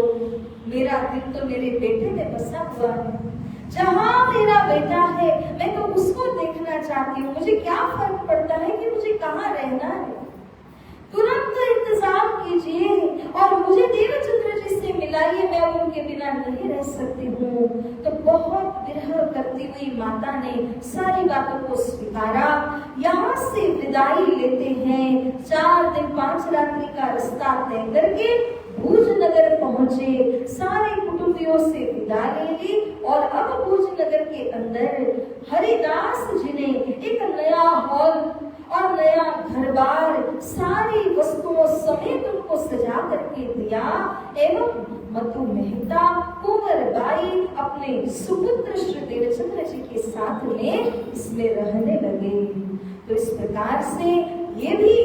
मेरा दिल तो मेरे बेटे में बसा हुआ है। जहाँ मेरा बेटा है मैं तो उसको देखना चाहती हूँ, मुझे क्या फर्क पड़ता है कि मुझे कहाँ रहना है। तुरंत इंतजाम कीजिए और मुझे देवचंद्र जी से मिलाइए, मैं अब उनके बिना नहीं रह सकती हूँ। तो बहुत विरह करती हुई माता ने सारी बातों को स्वीकारा। यहाँ से विदाई लेते हैं, 4 दिन 5 रात्रि का रास्ता तय करके भुजनगर पहुंचे, सारे कुटुंबियों से विदा ले ली। और अब भुजनगर के अंदर हरिदास जी ने एक नया हॉल और नया घरबार सारी वस्तुओं समेत उनको सजा करके दिया, एवं मधु मेहता कुंवरबाई अपने सुपुत्र श्री देवचंद्र जी के साथ में इसमें रहने लगे। तो इस प्रकार से ये भी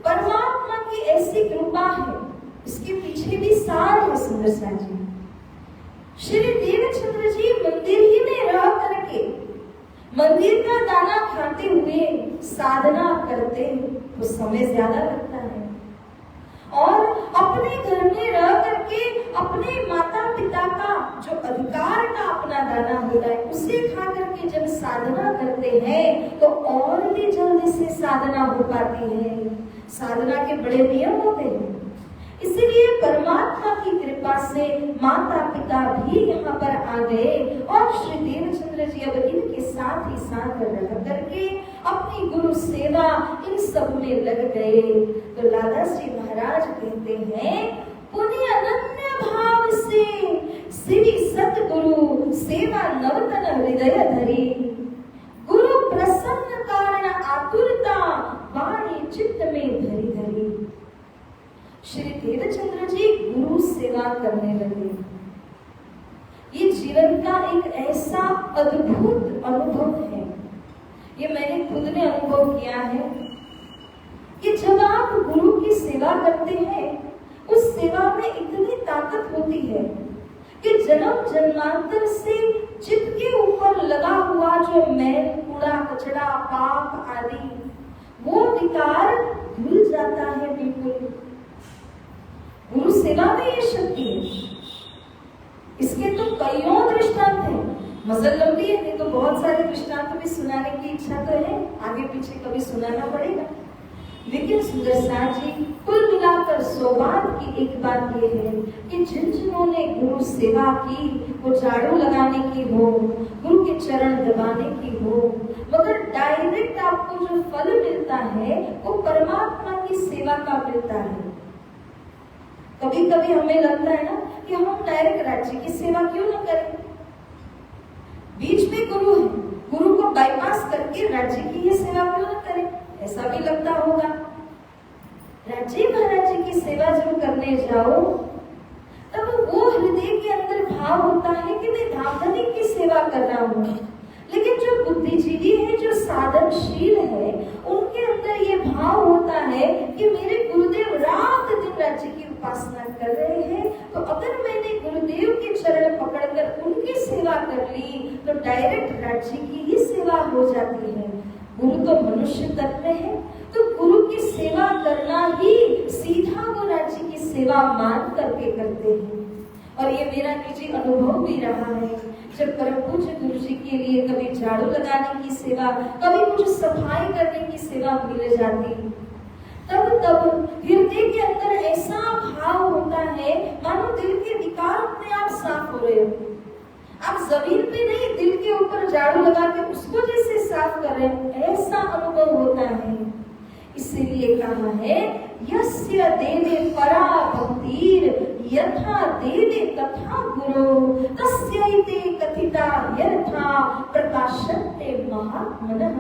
परमात्मा की ऐसी कृपा है, इसके पीछे भी सार है सुंदर सा जी। श्री देवचंद्र जी मंदिर ही में रह करके मंदिर का दाना खाते हुए साधना करते तो समय ज्यादा लगता है, और अपने घर में रह करके अपने माता पिता का जो अधिकार का अपना दाना होता है उसे खा करके जब साधना करते हैं तो और भी जल्दी से साधना हो पाती है। साधना के बड़े नियम होते हैं, इसलिए परमात्मा की कृपा से माता पिता भी यहाँ पर आ गए और श्री देवचंद्र जी अब इनके साथ ही साथ रह करके अपनी गुरु सेवा इन सब में लग गए। तो लाला श्री महाराज कहते हैं, पुण्य अनन्य भाव से श्री सतगुरु सेवा नवतन हृदय धरी, गुरु प्रसन्न कारण आतुरता वाणी चित्त में धरी धरी। श्री देवचंद्र जी गुरु सेवा करने लगे। ये जीवन का एक ऐसा अद्भुत अनुभव है, ये मैंने खुद ने अनुभव किया है कि जब आप गुरु की सेवा करते हैं उस सेवा में इतनी ताकत होती है कि जन्म जन्मांतर से चित्त के ऊपर लगा हुआ जो मैल कूड़ा कचरा पाप आदि वो विकार धुल जाता है बिल्कुल। गुरु सेवा में ये शक्ति है। इसके तो कईयों दृष्टांत हैं, मजल लंबी है, नहीं तो बहुत सारे दृष्टांत भी सुनाने की इच्छा तो है, आगे पीछे कभी सुनाना पड़ेगा। लेकिन सुंदर साथ जी कुल मिलाकर सौभाग्य की एक बात यह है कि जिन जिन्होंने गुरु सेवा की, वो झाड़ू लगाने की हो, गुरु के चरण दबाने की हो, मगर डायरेक्ट आपको जो फल मिलता है वो परमात्मा की सेवा का मिलता है। कभी कभी हमें लगता है ना कि हम डायरेक्ट राज्य की सेवा क्यों न करें, गुरु है, गुरु को बाईपास करके राज्य की ये सेवा क्यों न करें, ऐसा भी लगता होगा। राज्य महाराज जी की सेवा जब करने जाओ तब वो हृदय के अंदर भाव होता है कि मैं धामधनी की सेवा कर रहा हूँ, लेकिन जो बुद्धिजीवी है, जो साधनशील है, उनके अंदर ये भाव होता है कि मेरे गुरुदेव रात दिन राज्य की उपासना कर रहे हैं, तो अगर मैंने गुरुदेव के चरण पकड़कर उनकी सेवा कर ली तो डायरेक्ट राज्य की ही सेवा हो जाती है। गुरु तो मनुष्य तत्व है, तो गुरु की सेवा करना ही सीधा वो राज्य की सेवा मान करके करते हैं। और ये मेरा निजी अनुभव भी रहा है। जब परम पूज्य गुरु जी के लिए कभी झाड़ू लगाने की सेवा, कभी कुछ सफाई करने की सेवा मिल जाती, तब हृदय के अंदर ऐसा भाव होता है मानो दिल के विकार अपने आप साफ हो रहे हो। आप जमीन पे नहीं, दिल के ऊपर झाड़ू लगा के उसको जैसे साफ कर रहे हैं, ऐसा अनुभव होता है। इसीलिए कहा है यस्य देवे परा भक्तिर यथा देवे तथा गुरु तस्यैते कथिता यथा प्रकाशन्ते महात्मनः।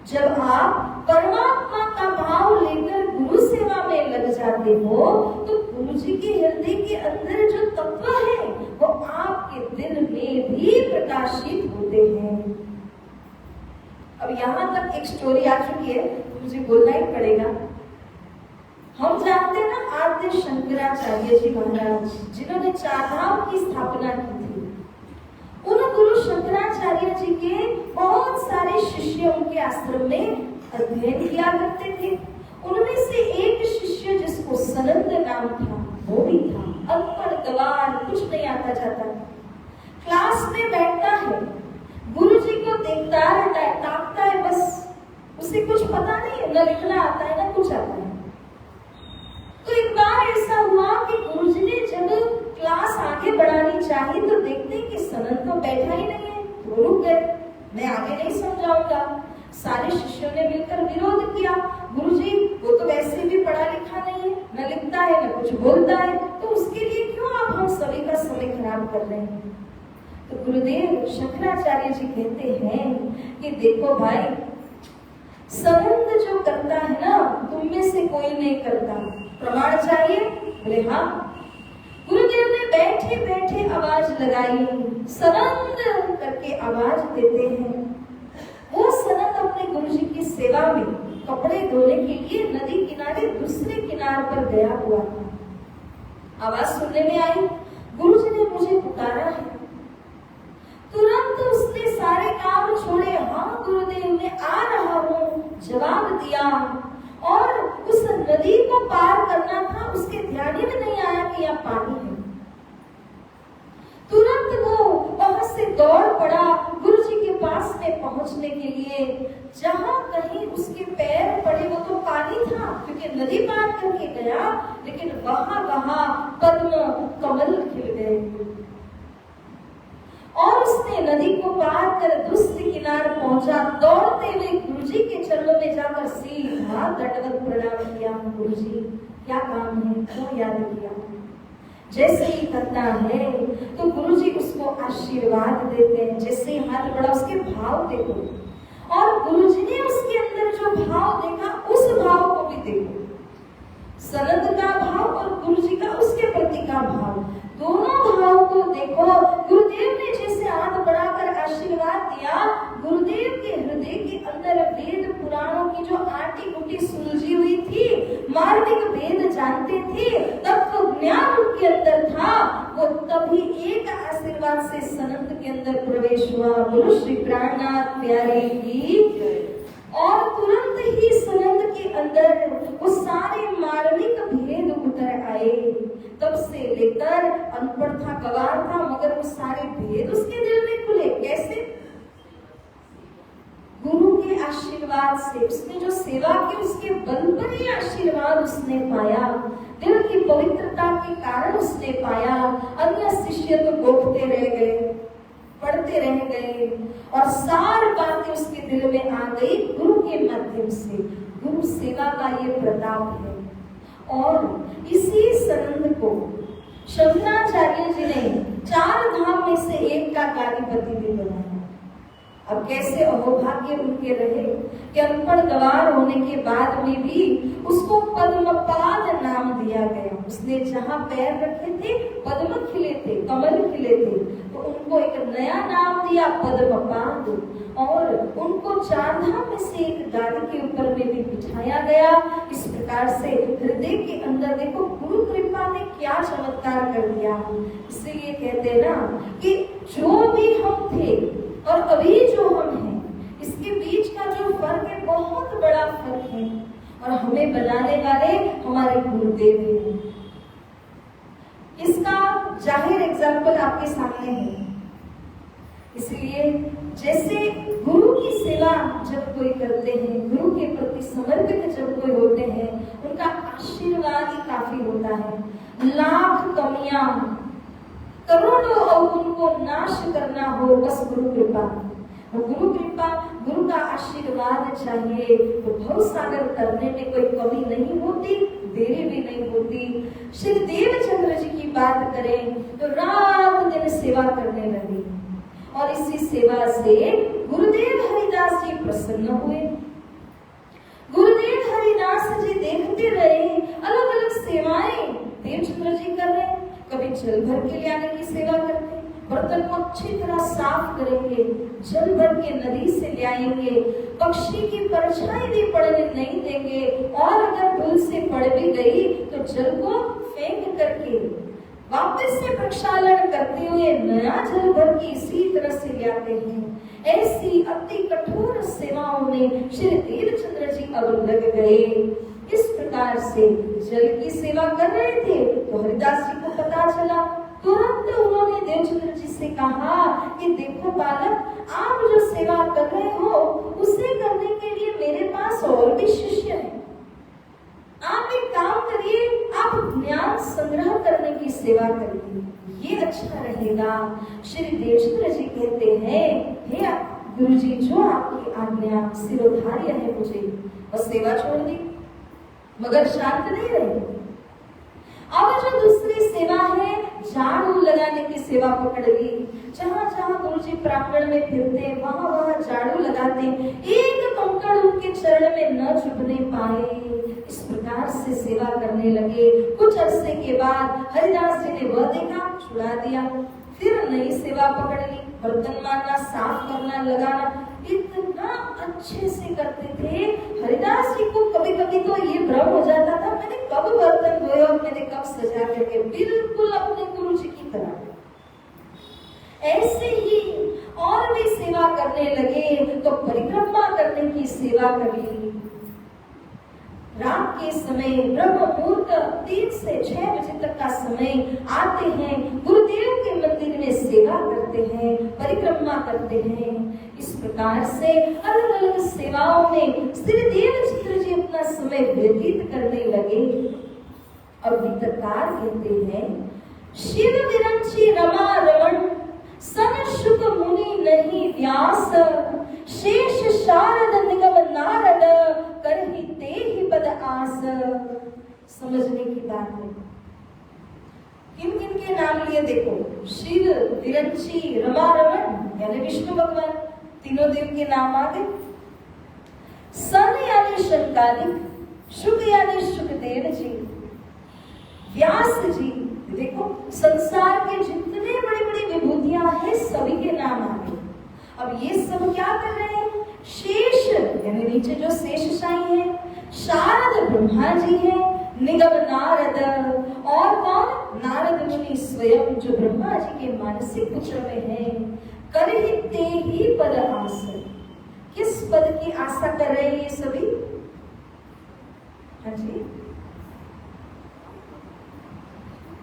जब आप परमात्मा का भाव लेकर गुरु सेवा में लग जाते हो तो गुरु जी के हृदय के अंदर जो तत्व है वो आपके दिल में भी प्रकाशित होते हैं। अब यहाँ तक एक स्टोरी आ चुकी है, मुझे बोलना ही पड़ेगा। हम जानते हैं ना आद्य शंकराचार्य जी महाराज, जिन्होंने चारधाम की स्थापना की थी। उन गुरु शंकराचार्य जी के बहुत सारे शिष्य उनके आश्रम में अध्ययन किया करते थे। उनमें से एक शिष्य जिसको सनंद नाम था, वो भी था अनपढ़ गवार, कुछ नहीं आता जाता। क्लास में बैठता है, गुरु जी को देखता है, ताकता है, बस उसे कुछ पता नहीं है, न लिखना आता है न कुछ आता है। तो एक बार ऐसा हुआ कि गुरु जी ने जब क्लास आगे बढ़ानी चाहिए तो देखते कि सनंद तो बैठा ही नहीं है, तो रुक गए, मैं आगे नहीं समझाऊंगा। सारे शिष्यों ने मिलकर विरोध किया, गुरुजी वो तो वैसे भी पढ़ा लिखा नहीं है, न लिखता है न कुछ बोलता है, तो उसके लिए क्यों आप हम सभी का समय खराब कर रहे हैं। तो गुरुदेव शंकराचार्य जी कहते हैं कि देखो भाई, संबंध जो करता है ना, तुम में से कोई नहीं करता, प्रमाण चाहिए? बोले हाँ। गुरुदेव ने बैठे बैठे आवाज लगाई, सनंद करके आवाज देते हैं। वो सनंद अपने गुरुजी की सेवा में कपड़े धोने के लिए नदी किनारे दूसरे किनार पर गया हुआ था। आवाज सुनने में आई, गुरुजी ने मुझे पुकारा है। तुरंत उसने सारे काम छोड़े, हाँ गुरुदेव मैं आ रहा हूँ जवाब दिया, और उस नदी को पार करना था, उसके ध्यान में नहीं आया कि यहाँ पानी है। तुरंत वो वहां से दौड़ पड़ा गुरुजी के पास में पहुंचने के लिए। जहां कहीं उसके पैर पड़े वो तो पानी था क्योंकि नदी पार करके गया, लेकिन वहां पद्म कमल खिल गए और उसने नदी को पार कर दूसरे किनारे पहुंचा। दौड़ते हुए गुरुजी के चरणों में जाकर सीधा दंडवत प्रणाम किया, गुरुजी क्या काम है, क्यों याद किया। जैसे ही करता है तो गुरुजी उसको आशीर्वाद देते हैं। जैसे ही हाथ बढ़ा, उसके भाव देखो, और गुरुजी ने उसके अंदर जो भाव देखा उस भाव को भी देखो। सनंद का भाव और गुरुजी का उसके प्रति का भाव, दोनों भाव को देखो। गुरुदेव ने जैसे हाथ बढ़ाकर आशीर्वाद दिया, गुरुदेव के हृदय के अंदर वेद पुराणों की जो आटी गुटी सुलझी हुई थी, मार्मिक वेद जानते थे, तब तो ज्ञान उनके अंदर था। वो तभी एक आशीर्वाद से सनंद के अंदर प्रवेश हुआ। गुरु श्री प्राणनाथ प्यारे की। और तुरंत ही सनंद के अंदर वो सारे मार्मिक भेद उतर आए। तब से लेकर अनपढ़ था, गवार था, मगर वो सारे भेद उसके दिल में खुले। कैसे? गुरु के आशीर्वाद से। उसने जो सेवा की उसके बल पर ही आशीर्वाद उसने पाया, दिल की पवित्रता के कारण उसने पाया। अन्य शिष्य तो गोपते रह गए, पढ़ते रह गए, और सारी बातें उसके दिल में आ गई गुरु के माध्यम से। गुरु सेवा का ये प्रताप है। और इसी सनंद को शंकराचार्य जी ने 4 धाम में से एक का कार्याधिपति भी बनाया। अब कैसे अहोभाग्य उनके रहे कि अनपढ़ गवार होने के बाद में भी उसको पद्मपाद नाम दिया गया। उसने जहां पैर रखे थे पद्म खिले थे, कमल खिले थे, तो उनको एक नया नाम दिया पद्मपाद। और उनको चारधाम में से एक गादी के ऊपर में भी बिठाया गया। इस प्रकार से हृदय के अंदर देखो गुरु कृपा ने क्या चमत्कार कर दिया। इसीलिए कहते हैं ना कि जो भी हम थे और अभी जो हम हैं, इसके बीच का जो फर्क है बहुत बड़ा फर्क है। और हमें बनाने वाले हमारे गुरुदेव हैं। इसका जाहिर एग्जाम्पल आपके सामने है। इसलिए जैसे गुरु की सेवा जब कोई करते हैं, गुरु के प्रति समर्पित जब कोई होते हैं, उनका आशीर्वाद ही काफी होता है। लाख कमियां, करोड़ों अवगुण को नाश करना हो बस गुरु कृपा। गुरु कृपा, गुरु का आशीर्वाद चाहिए तो भव सागर करने में कोई कमी नहीं होती, देरी भी नहीं होती। श्री देवचंद्र जी की बात करें तो रात दिन सेवा करने लगे और इसी सेवा से गुरुदेव हरिदास जी प्रसन्न हुए। गुरुदेव हरिदास जी देखते रहे अलग अलग सेवाएं देवचंद्र जी कर रहे। कभी जल भर के ले आने की सेवा करते, बर्तन को अच्छी तरह साफ करेंगे, जल भर के नदी से ले आएंगे, पक्षी की परछाई भी पड़ने नहीं देंगे, और अगर भूल से पड़ भी गई तो जल को फेंक करके वापस से प्रक्षालन करते हुए नया जल भर के इसी तरह से ले आते हैं। ऐसी अति कठोर सेवाओं में श्री देवचंद्र जी अब लग गए। इस प्रकार से जल की सेवा कर रहे थे तो हरिदास जी को पता चला। तुरंत उन्होंने देवचंद्र जी से कहा कि देखो बालक, आप जो सेवा कर रहे हो उसे करने के लिए मेरे पास और भी शिष्य हैं। आप एक काम करिए, आप ज्ञान संग्रह करने की सेवा करिए, ये अच्छा रहेगा। श्री देवचंद्र जी कहते हैं, हे गुरुजी, जो आपकी आज्ञा सिरोधार्य है मुझे, बस सेवा छोड़ दी, मगर शांत नहीं रहे। अब जो दूसरी सेवा है, झाड़ू लगाने की सेवा पकड़ ली। जहां जहां गुरुजी प्रांगण में फिरते वहां वहां झाड़ू लगाते, एक कंकड़ उनके चरण में न चुभने पाए। इस प्रकार से सेवा करने लगे। कुछ अरसे के बाद हरिदास जी ने वह देखा, छुड़ा दिया। फिर नई सेवा पकड़ ली, बर्तन मारना, साफ करना, लगाना, इतना अच्छे से करते थे। हरिदास जी को कभी कभी तो ये भ्रम हो जाता था, मैंने कब बर्तन धोए और मैंने कब सजा करके, बिल्कुल अपने गुरु जी की तरह। ऐसे ही और भी सेवा करने लगे तो परिक्रमा करने की सेवा कर ली। रात के समय ब्रह्म मुहूर्त 3 से 6 बजे तक का समय आते हैं, गुरुदेव के मंदिर में सेवा करते हैं, परिक्रमा करते हैं। इस प्रकार से अलग अलग सेवाओं में श्री देवचंद्र जी अपना समय व्यतीत करने लगे। और गीतकार कहते हैं, शिव विरंची रमा रमण सन शुक मुनि नहीं व्यास, शेष शारद निगम नारद करहि तेहि पद आस। समझने की बात है। किन किन के नाम लिए देखो, शिव, विरंची, रमा रमण यानी विष्णु भगवान, तीनों देव के नाम आ गए। सन यानी शंकादिक, शुक यानी शुकदेव जी, व्यास जी, देखो संसार के जितने बड़ी बड़ी विभूतियां हैं सभी के नाम आ गए। अब ये सब क्या कर रहे हैं? शेष यानी नीचे जो शेष साई है, शारद ब्रह्मा जी है, निगम नारद, और कौन? नारद मुनि स्वयं जो ब्रह्मा जी के मानसिक पुत्र में है। करहि तेहि पद आस, किस पद की आशा कर रहे हैं ये सभी? हाँ जी,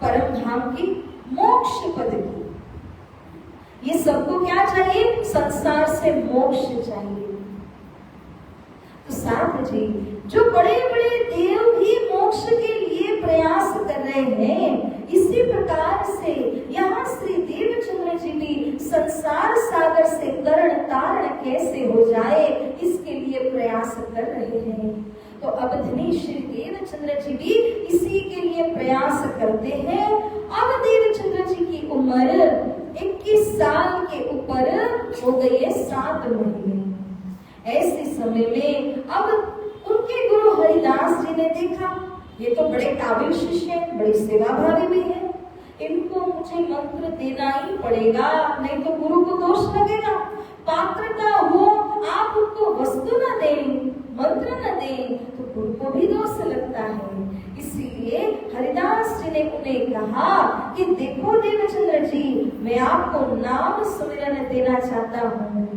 परम धाम की, मोक्ष पद की। ये सबको क्या चाहिए? संसार से मोक्ष चाहिए। तो साथ जी, जो बड़े बड़े देव भी मोक्ष के लिए प्रयास कर रहे हैं, इसी प्रकार से यहाँ श्री देवचंद्र जी भी संसार सागर से तरण तारण कैसे हो जाए इसके लिए प्रयास कर रहे हैं। तो अब धनी श्री देवचंद्र जी भी इसी के लिए प्रयास करते हैं। अब देवचंद्र जी की उम्र 51 21 साल के ऊपर हो गए 7 महीने। ऐसे समय में अब उनके गुरु हरिदास जी ने देखा ये तो बड़े काबिल शिष्य हैं, बड़े सेवाभावी भी हैं, इनको मुझे मंत्र देना ही पड़ेगा, नहीं तो गुरु को दोष लगेगा। पात्रता हो, आप उनको वस्तु न दें, मंत्र न दें, तो गुरु को भी दोष लगता है। इसीलिए हरिदास जी ने उन्हें कहा कि देखो देवचंद्र जी, मैं आपको नाम सुमिरन देना चाहता हूँ।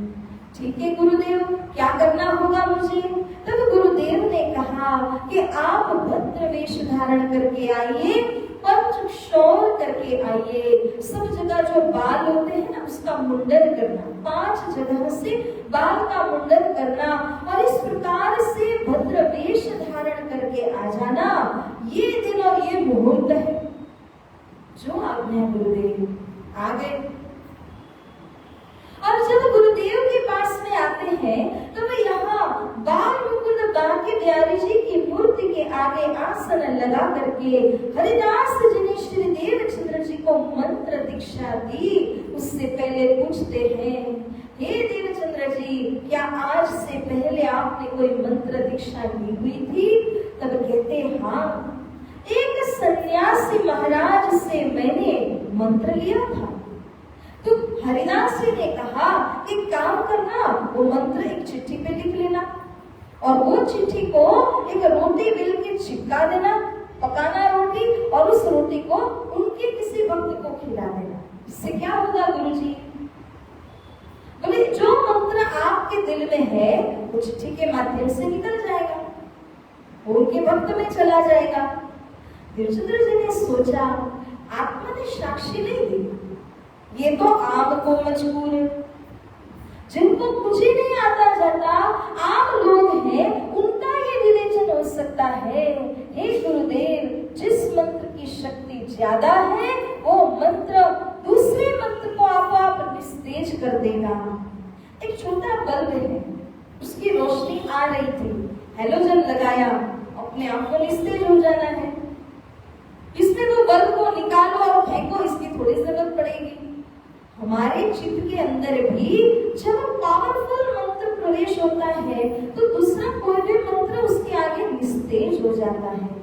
ठीक है गुरुदेव, क्या करना होगा मुझे? तब गुरुदेव ने कहा कि आप भद्र वेश धारण करके आइए, पंचक्षौर करके आइए, सब जगह जो बाल होते हैं ना उसका मुंडन करना, 5 जगह से बाल का मुंडन करना और इस प्रकार से भद्र वेश धारण करके आ जाना। ये दिन और ये मुहूर्त है। जो आज्ञा गुरुदेव। आ गए। और जब गुरुदेव के पास में आते हैं तो वे यहाँ बाल मुकुंद बांके बिहारी जी की मूर्ति के आगे आसन लगा करके हरिदास जी ने श्री देवचंद्र जी को मंत्र दीक्षा दी। उससे पहले पूछते हैं, हे देवचंद्र जी, क्या आज से पहले आपने कोई मंत्र दीक्षा ली हुई थी? तब कहते हाँ, एक सन्यासी महाराज से मैंने मंत्र लिया था। तो हरिदास जी ने कहा कि काम करना, वो मंत्र एक चिट्ठी पे लिख लेना और वो चिट्ठी को एक रोटी बेल के चिपका देना, पकाना रोटी और उस रोटी को उनके किसी भक्त को खिला देना। इससे क्या होगा गुरुजी? बोले जो मंत्र आपके दिल में है वो चिट्ठी के माध्यम से निकल जाएगा, उनके भक्त में चला जाएगा। देवचंद्र जी ने सोचा, आत्मा ने साक्षी नहीं दी, ये तो आपको मजबूर है, जिनको कुछ ही नहीं आता जाता आम लोग हैं, उनका ये विवेचन हो सकता है। हे गुरुदेव, जिस मंत्र की शक्ति ज्यादा है वो मंत्र दूसरे मंत्र को आप निस्तेज कर देगा। एक छोटा बल्ब है, उसकी रोशनी आ रही थी, हैलोजन लगाया, अपने आप को निस्तेज हो जाना है। इसमें वो बल्ब को निकालो और फेंको, इसकी थोड़ी जरूरत पड़ेगी। हमारे चित्त के अंदर भी जब पावरफुल मंत्र प्रवेश होता है तो दूसरा कोई भी मंत्र उसके आगे निस्तेज हो जाता है।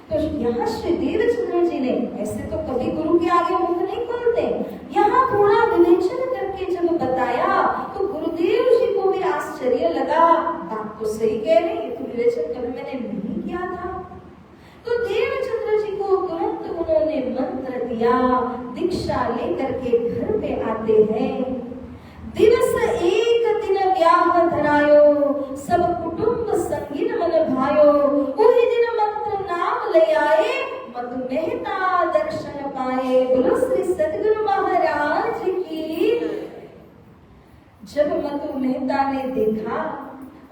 तो यहाँ श्री देवचंद्र जी ने ऐसे तो कभी गुरु के आगे मुख नहीं खोलते, यहाँ थोड़ा विवेचन करके जब बताया तो गुरुदेव जी को भी आश्चर्य लगा, बात तो सही कह रही, तो विवेचन कभी मैंने नहीं किया था। तो देवचंद्र जी को तुरंत उन्होंने मंत्र दिया, दीक्षा लेकर के घर पे आते हैं। दिवस एक दिन व्याह धरायो, सब कुटुंब संगीन मन भायो, वही दिन मंत्र नाम ले आए, मधु मेहता दर्शन पाए। बोलो श्री सद्गुरु महाराज की। जब मधु मेहता ने देखा,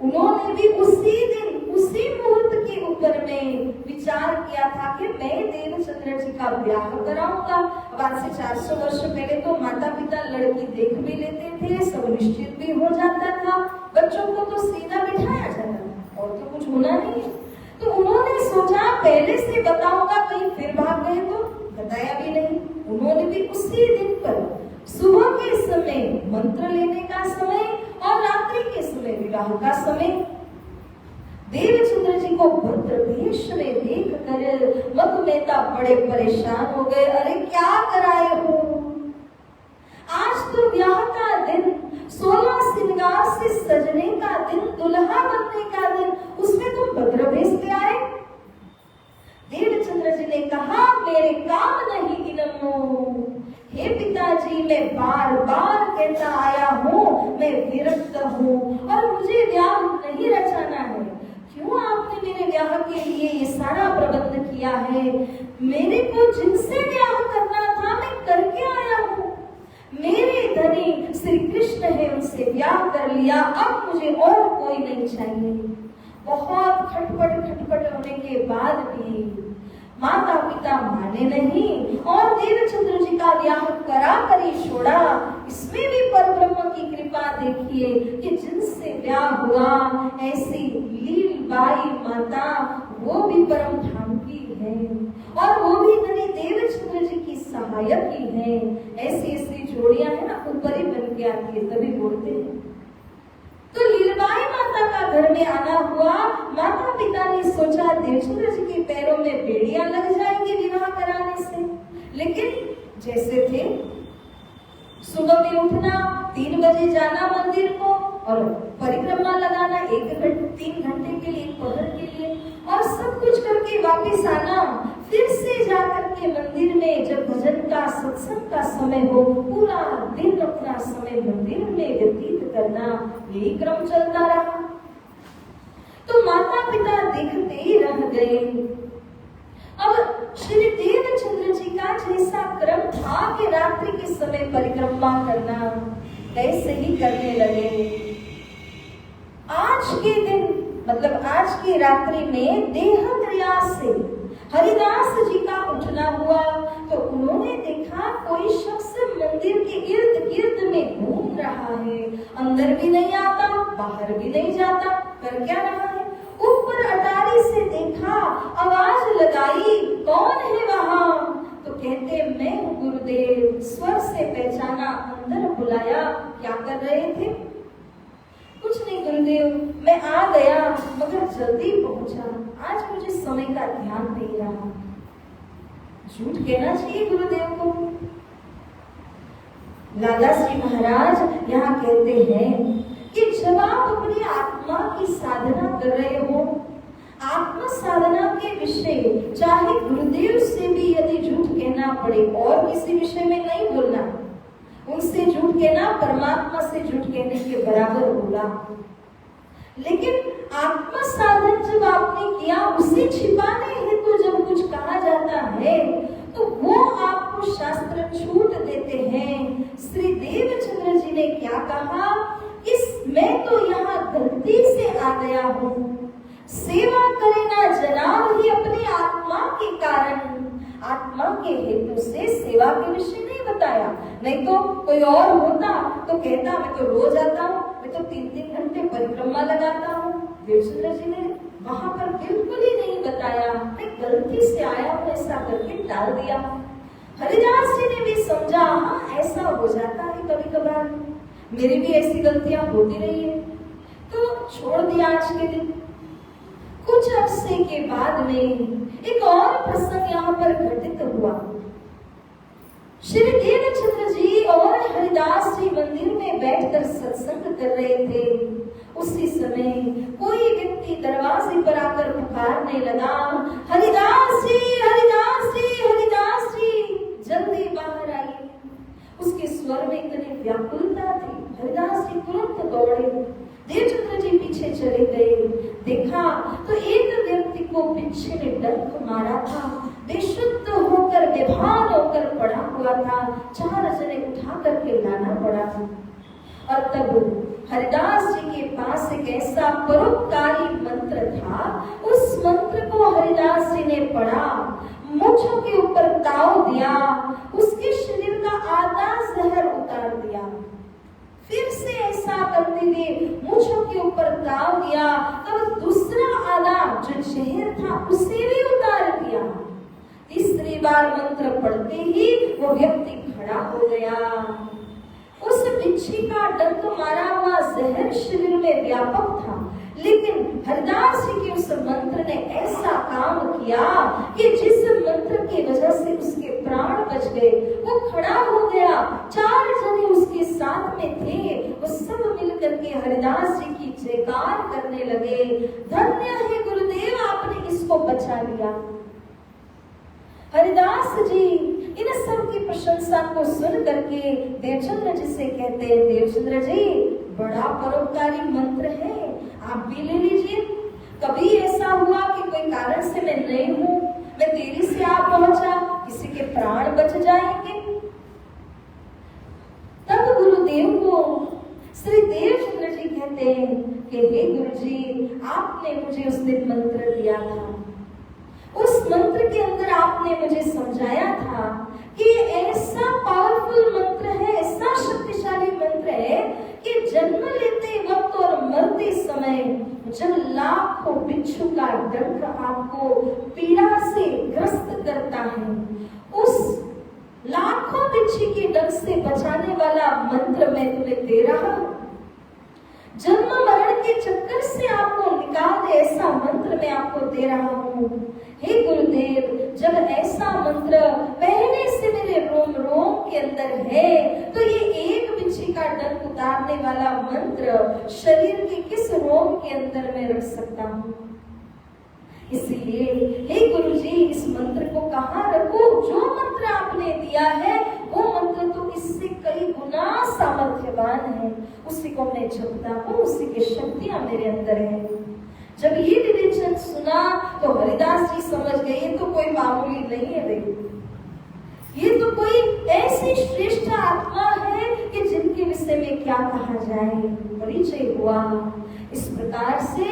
उन्होंने भी उसी दिन उसी मुहूर्त के ऊपर में विचार किया था कि मैं देवचंद्र जी का ब्याह कराऊंगा। अब आज से 400 वर्ष पहले तो माता पिता लड़की देख भी लेते थे, सब निश्चित भी हो जाता था, बच्चों को तो सीधा बिठाया जाता था और तो कुछ होना नहीं। तो उन्होंने सोचा पहले से बताऊंगा, कहीं फिर भाग गए तो, बताया भी नहीं। उन्होंने भी उसी दिन पर सुबह के समय मंत्र लेने का समय और रात्रि के समय विवाह का समय। देवचंद्र जी को भद्र वेश में देख कर मधु मेहता बड़े परेशान हो गए। अरे क्या कराए हो, आज तो ब्याह का दिन, 16 श्रृंगार से सजने का दिन, दुल्हा बनने का दिन, उसमें तुम भद्र वेश में आए। देवचंद्र जी ने कहा, मेरे काम नहीं इनमो। हे पिताजी, मैं बार बार कहता आया हूँ, मैं विरक्त हूँ और मुझे ब्याह नहीं रचाना है। क्यों आपने मेरे ब्याह के लिए ये सारा प्रबंध किया है? मेरे को जिनसे ब्याह करना था मैं करके आया हूँ। मेरे धनी श्री कृष्ण है, उनसे ब्याह कर लिया, अब मुझे और कोई नहीं चाहिए। बहुत खटपट होने के बाद भी माता पिता माने नहीं और देवचंद्र जी का ब्याह करा कर ही छोड़ा। इसमें भी परब्रह्म की कृपा देखिए कि जिनसे ब्याह हुआ ऐसी लीलबाई माता, वो भी परम धाम की है और वो भी धनी देवचंद्र जी की सहायक ही है। ऐसी ऐसी जोड़ियां करके आती है तभी बोलते हैं। तो लीलाबाई माता का घर में आना हुआ। माता पिता ने सोचा देवचंद्र जी के पैरों में बेड़ियां लग जाएंगी विवाह कराने से, लेकिन जैसे थे सुबह में उठना, 3 बजे जाना मंदिर को और परिक्रमा लगाना 3 घंटे के लिए, पहर के लिए, और सब कुछ करके वापस आना, फिर से जाकर के मंदिर में जब भजन का सत्संग का समय हो पूरा दिन अपना समय मंदिर में व्यतीत करना, यही क्रम चलता रहा। तो माता पिता देखते ही रह गए। अब श्री देवचंद्र जी का जैसा क्रम था कि रात्रि के समय परिक्रमा करना, ऐसे ही करने लगे। आज के दिन मतलब आज की रात्रि में देह क्रिया से हरिदास जी का उठना हुआ तो उन्होंने देखा कोई शख्स मंदिर के इर्द गिर्द में घूम रहा है, अंदर भी नहीं आता, बाहर भी नहीं जाता, कर क्या रहा है। ऊपर अटारी से देखा, आवाज लगाई, कौन है वहां? तो कहते मैं हूँ गुरुदेव। स्वर से पहचाना, अंदर बुलाया, क्या कर रहे थे? कुछ नहीं गुरुदेव, मैं आ गया मगर जल्दी पहुंचा, आज मुझे समय का ध्यान नहीं रहा। झूठ कहना चाहिए गुरुदेव को। लाला श्री महाराज यहाँ कहते हैं कि जब आप अपनी आत्मा की साधना कर रहे हो, आत्म साधना के विषय चाहे गुरुदेव से भी यदि झूठ कहना पड़े, और किसी विषय में नहीं बोलना, उनसे झूठ कहना परमात्मा से झूठ कहने के बराबर होगा। लेकिन आत्म साधन जब आपने किया, उसे छिपाने हेतु जब कुछ कहा जाता है तो वो आपको शास्त्र छूट देते हैं। श्री देवचंद्र जी ने क्या कहा, मैं तो यहाँ गलती से आ गया हूँ, सेवा करे ना जनाब ही अपनी आत्मा के कारण, आत्मा के हेतु से सेवा के विषय नहीं बताया। नहीं तो कोई और होता तो कहता मैं तो रोज आता हूँ, मैं तो 3-3 घंटे परिक्रमा लगाता हूँ। देवचंद्र जी ने वहां पर बिल्कुल ही नहीं बताया, मैं गलती से आया हूँ, ऐसा करके टाल दिया। हरिदास जी ने भी समझा, हाँ ऐसा हो जाता है कभी कभार, मेरी भी ऐसी गलतियां होती रही है, तो छोड़ दिया आज के दिन। कुछ अरसे के बाद में एक और प्रसंग यहाँ पर घटित हुआ। श्री देवचंद्र जी और हरिदास जी मंदिर में बैठकर सत्संग कर रहे थे। उसी समय कोई व्यक्ति दरवाजे पर आकर पुकारने लगा, हरिदास जी, हरिदास जी, हरिदास जी, जल्दी बाहर आइए। उसके स्वर में इतनी व्याकुलता थी, हरिदास जी तुरंत दौड़े, देवचंद्र जी पीछे चले गए। देखा तो एक व्यक्ति को बिच्छू ने डंक मारा था, बेशुद्ध होकर बेभान होकर पड़ा हुआ था, 4 जने उठा करके लाना पड़ा था। और तब हरिदास जी के पास एक ऐसा परोपकारी मंत्र था, उस मंत्र को हरिदास जी ने पढ़ा, मूंछों के ऊपर ताव दिया, उसके शरीर का आधा जहर उतार दिया। फिर से ऐसा करते हुए मूंछों के ऊपर ताव दिया, तब दूसरा आधा जो जहर था उसे भी उतार दिया। तीसरी बार मंत्र पढ़ते ही वो व्यक्ति खड़ा हो गया। उस बिच्छी का डंक मारा हुआ जहर शरीर में व्यापक था, लेकिन हरिदास जी के उस मंत्र ने ऐसा काम किया कि जिस मंत्र की वजह से उसके प्राण बच गए, वो खड़ा हो गया। 4 जने उसके साथ में थे, वो सब मिलकर के हरिदास जी की जयकार करने लगे, धन्य है गुरुदेव, आपने इसको बचा लिया। हरिदास जी इन सब की प्रशंसा को सुन करके देवचंद्र जी से कहते हैं, देवचंद्र जी बड़ा परोपकारी मंत्र है, आप भी ले लीजिए। कभी ऐसा हुआ कि कोई कारण से मैं नहीं हूँ, मैं देरी से आ पहुंचा, किसी के प्राण बच जाएंगे। तब गुरुदेव को श्री देवचंद्र जी कहते हैं कि हे गुरु जी, आपने मुझे उस दिन मंत्र दिया था, उस मंत्र के अंदर आपने मुझे समझाया था कि ऐसा पावरफुल मंत्र है, ऐसा शक्तिशाली मंत्र है कि जन्म लेते वक्त और मरते समय जब लाखों बिच्छू का डंक आपको पीड़ा से ग्रस्त करता है, उस लाखों बिच्छू के डंक से बचाने वाला मंत्र मैं तुम्हें दे रहा हूं। जन्म मरण के चक्कर से आपको निकाल दे ऐसा मंत्र मैं आपको दे रहा हूं। हे गुरुदेव, जब ऐसा मंत्र पहले से मेरे रोम रोम के अंदर है तो ये एक बिच्छी का डंक उतारने वाला मंत्र शरीर के किस रोम के अंदर मैं रख सकता हूं? इसलिए हे गुरुजी, इस मंत्र को कहाँ रखूं? जो मंत्र आपने दिया है वो मंत्र तो इससे कई गुना सामर्थ्यवान है, उसी को मैं जपता हूँ, उसी की शक्तियां मेरे अंदर है। जब ये विवेचन सुना तो हरिदास जी समझ गए ये तो कोई मामूली नहीं है भाई, ये तो कोई ऐसी श्रेष्ठ आत्मा है कि जिनके विषय में क्या कहा जाए। परिचय हुआ। इस प्रकार से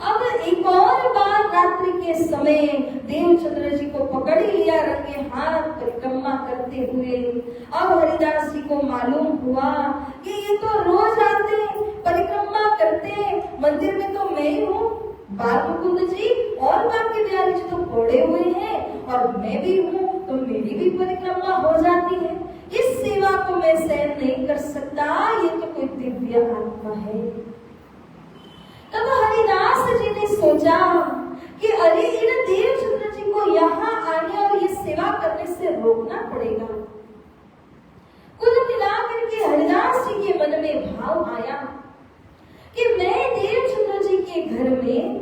अब एक और बार रात्रि के समय देवचंद्र जी को पकड़ लिया रंगे हाथ परिक्रमा करते हुए। अब हरिदास जी को मालूम हुआ कि ये तो रोज आते परिक्रमा करते, मंदिर में तो मैं ही हूँ, बाल मुकुंद जी और बाकी बिहारी जी तो घोड़े हुए हैं और मैं भी हूँ, तो मेरी भी परिक्रमा हो जाती है। इस सेवा को मैं सहन नहीं कर सकता, ये तो कोई दिव्य आत्मा है। तब हरिदास जी ने सोचा कि अरे इन देवचंद्र जी को यहाँ आने और ये सेवा करने से रोकना पड़ेगा। कुल मिलाकर के हरिदास जी के मन में भाव आया कि मैं देवचंद्र जी के घर में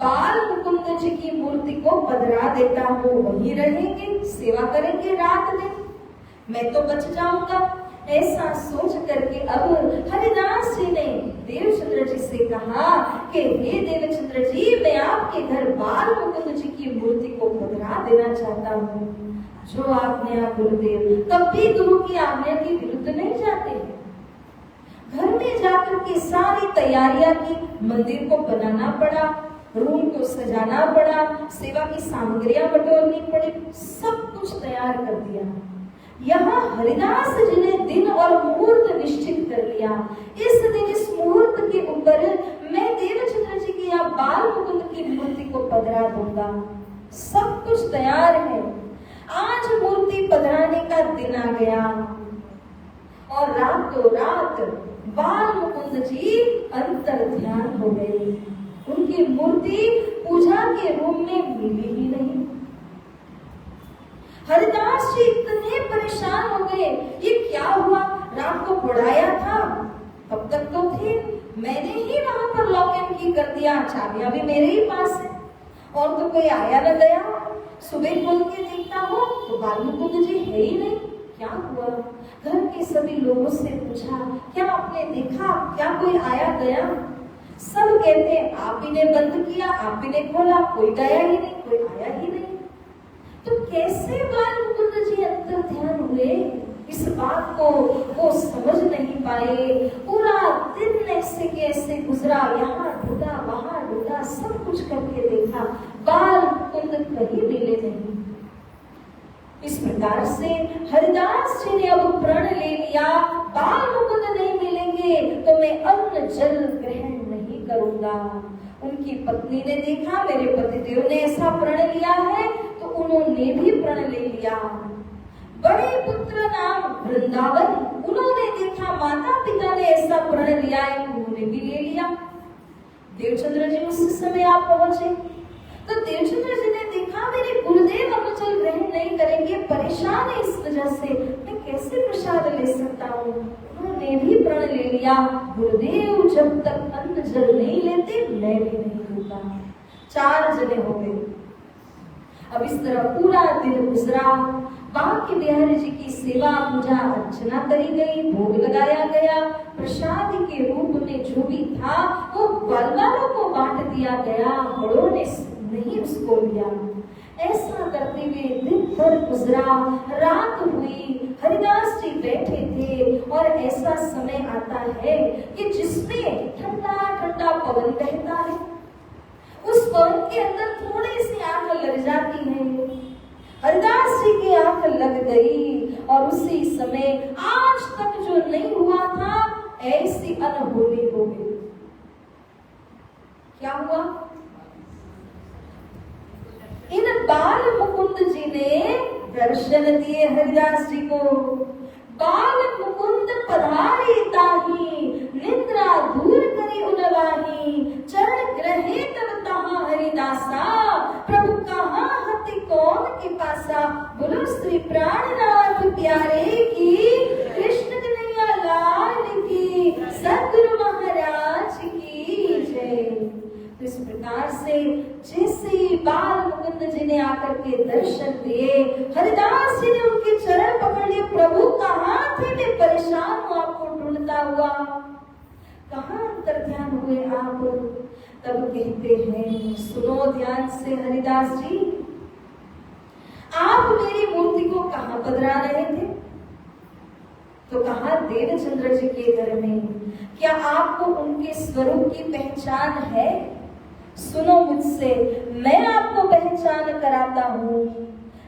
बाल मुकुंद जी की मूर्ति को पधरा देता हूँ, वहीं रहेंगे, सेवा करेंगे रात दिन, मैं तो बच जाऊंगा। ऐसा सोच करके अब हरिदास जी ने देवचंद्र जी से कहा कि हे देवचंद्र जी, मैं आपके घर बाल मुकुंद जी की मूर्ति को पधरा देना चाहता हूँ। जो आज्ञा गुरुदेव। कभी गुरु की आज्ञा के विरुद्ध नहीं जाते हैं। घर में जाकर के सारी तैयारियां की, मंदिर को बनाना पड़ा, रूम को सजाना पड़ा, सेवा की सामग्रियां बटोरनी पड़ी, सब कुछ तैयार कर दिया। यहाँ हरिदास जी ने दिन और मुहूर्त निश्चित कर लिया। इस दिन इस मुहूर्त के ऊपर मैं देवचंद्र जी की या बाल मुकुंद की मूर्ति को पधरा दूंगा। सब कुछ तैयार है। आज मूर्ति पधराने का दिन आ गया और रातों रात बाल मुकुंद जी अंतर ध्यान हो गए। उनकी मूर्ति पूजा के रूम में मिली ही नहीं। हरिदास जी इतने परेशान हो गए, ये क्या हुआ? रात को बुढ़ाया था, तब तक तो थे, मैंने ही वहां पर लॉक एंड की कर दिया, चाबियां भी मेरे ही पास है, और तो कोई आया न गया। सुबह खोल के देखता हूँ तो बाल मुकुंद जी है ही नहीं। क्या हुआ? घर के सभी लोगों से पूछा, क्या आपने देखा? क्या कोई आया गया? सब कहते आप ही ने बंद किया, आप ही ने खोला, कोई गया ही नहीं, कोई आया ही नहीं। तो कैसे बाल मुकुंद जी अंतर ध्यान हुए? इस बात को वो समझ नहीं पाए। पूरा दिन ऐसे कैसे गुजरा, यहाँ ढूंढा, वहां ढूंढा, सब कुछ करके देखा, बाल मुकुंद कहीं मिले नहीं। इस प्रकार से हरिदास जी ने अब प्रण ले लिया, बाल मुकुंद नहीं मिलेंगे तो मैं अन्न जल ग्रहण नहीं करूंगा। उनकी पत्नी ने देखा मेरे पतिदेव ने ऐसा प्रण लिया है तो उन्होंने भी प्रण ले लिया। बड़े पुत्र नाम वृंदावन, उन्होंने देखा माता पिता ने ऐसा प्रण लिया है, उन्होंने भी ले लिया। देवचंद्र जी उस समय आप पहुंचे तो देवचंद्र जी ने देखा मेरे गुरुदेव अन्न जल ग्रहण नहीं करेंगे, परेशान है इस वजह से, मैं कैसे प्रसाद ले सकता हूँ। उन्होंने भी प्रण ले लिया, गुरुदेव जब तक अन्न जल नहीं लेते मैं भी नहीं लूंगा। 4 जने हो गए। अब इस तरह पूरा दिन गुजरा। बांके बिहारी जी की सेवा पूजा अर्चना करी गई, भोग लगाया गया, प्रसाद के रूप में जो भी था वो ग्वालवालों को बांट दिया गया, बड़ों ने नहीं उसको लिया। ऐसा करते हुए दिन भर गुजरा, रात हुई, हरिदास जी बैठे थे और ऐसा समय आता है कि जिसमें ठंडा ठंडा पवन बहता है, उस पवन के अंदर थोड़ी सी आग लग जाती है। हरिदास जी की आंख लग गई और उसी समय आज तक जो नहीं हुआ था ऐसी अनहोनी हो गई। क्या हुआ? इन बाल मुकुंद जी ने दर्शन दिए हरिदास जी को। बाल मुकुंद पधारे ताही, निद्रा दूर करे उलवाही, चरण ग्रहे तब तहाँ हरिदासा, प्रभु कहाँ हति कौन के पासा। बोलो श्री प्राणनाथ प्यारे की, कृष्ण कन्हैया लाल की, सद्गुरु महाराज की जय। तो इस प्रकार से जैसे बाल मुकुंद जी ने आकर के दर्शन दिए, हरिदास जी ने उनके चरण पकड़ लिए। प्रभु कहाँ थे, मैं परेशान हूँ आपको ढूंढता हुआ, कहाँ अंतर्ध्यान हुए आप। तब कहते हैं, सुनो ध्यान से हरिदास जी, आप मेरी मूर्ति को कहाँ पधरा रहे थे? तो कहा देवचंद्र जी के घर में। क्या आपको उनके स्वरूप की पहचान है? सुनो मुझसे, मैं आपको पहचान कराता हूँ।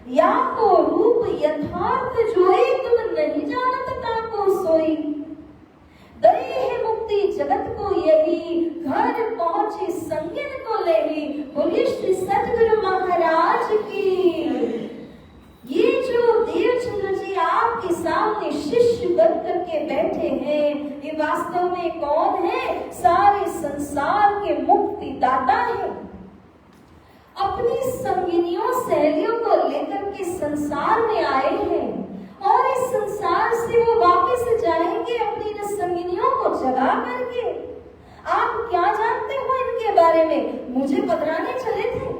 या को रूप यथार्थ जोई, तुम नहीं जानत ताको सोई। दई है मुक्ति जगत को यही, घर पहुंची संज्ञन को लेही। बोलिए श्री सद्गुरु महाराज की। ये जो देवचंद्र जी आपके सामने शिष्य बन करके बैठे हैं, ये वास्तव में कौन है? सारे संसार के मुक्ति दाता है। अपनी संगिनियों सहेलियों को लेकर के संसार में आए हैं और इस संसार से वो वापस जाएंगे अपनी संगिनियों को जगा करके। आप क्या जानते हो इनके बारे में? मुझे पधराने चले थे।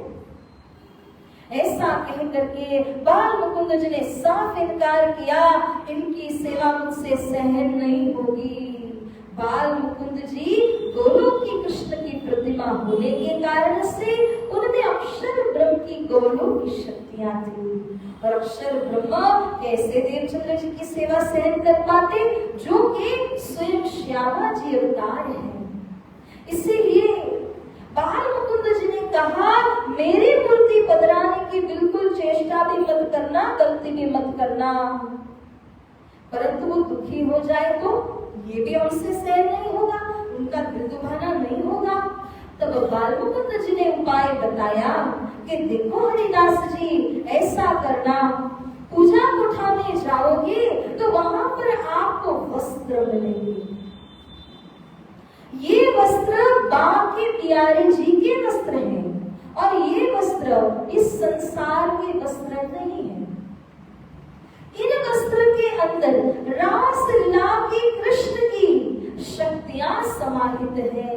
ऐसा कह करके बाल मुकुंद जी ने साफ इनकार किया, इनकी सेवा मुझसे सहन नहीं होगी। बाल मुकुंद जी गोलोक की कृष्ण की प्रतिमा होने के कारण से उनमें अक्षर ब्रह्म की गोलोक की शक्तियां थी। और अक्षर ब्रह्म कैसे देवचंद्र जी की सेवा सहन कर पाते, जो कि स्वयं श्यामा जी अवतार है। इसीलिए बाल मुकुंद जी ने कहा, मेरी मूर्ति पधराने की बिल्कुल चेष्टा भी मत करना, गलती भी मत करना, परंतु वो दुखी हो जाए तो ये भी हमसे सहन नहीं होगा, उनका दिल दुभाना नहीं होगा। तब बाल मुकुंद जी ने उपाय बताया कि देखो हरिदास जी, ऐसा करना, पूजा कोठा में जाओगे तो वहां पर आपको वस्त्र मिलेंगे। ये वस्त्र बांके बिहारी जी के वस्त्र हैं और ये वस्त्र इस संसार के वस्त्र नहीं है। इन वस्त्र के अंदर रास लीला की कृष्ण की शक्तियां समाहित है।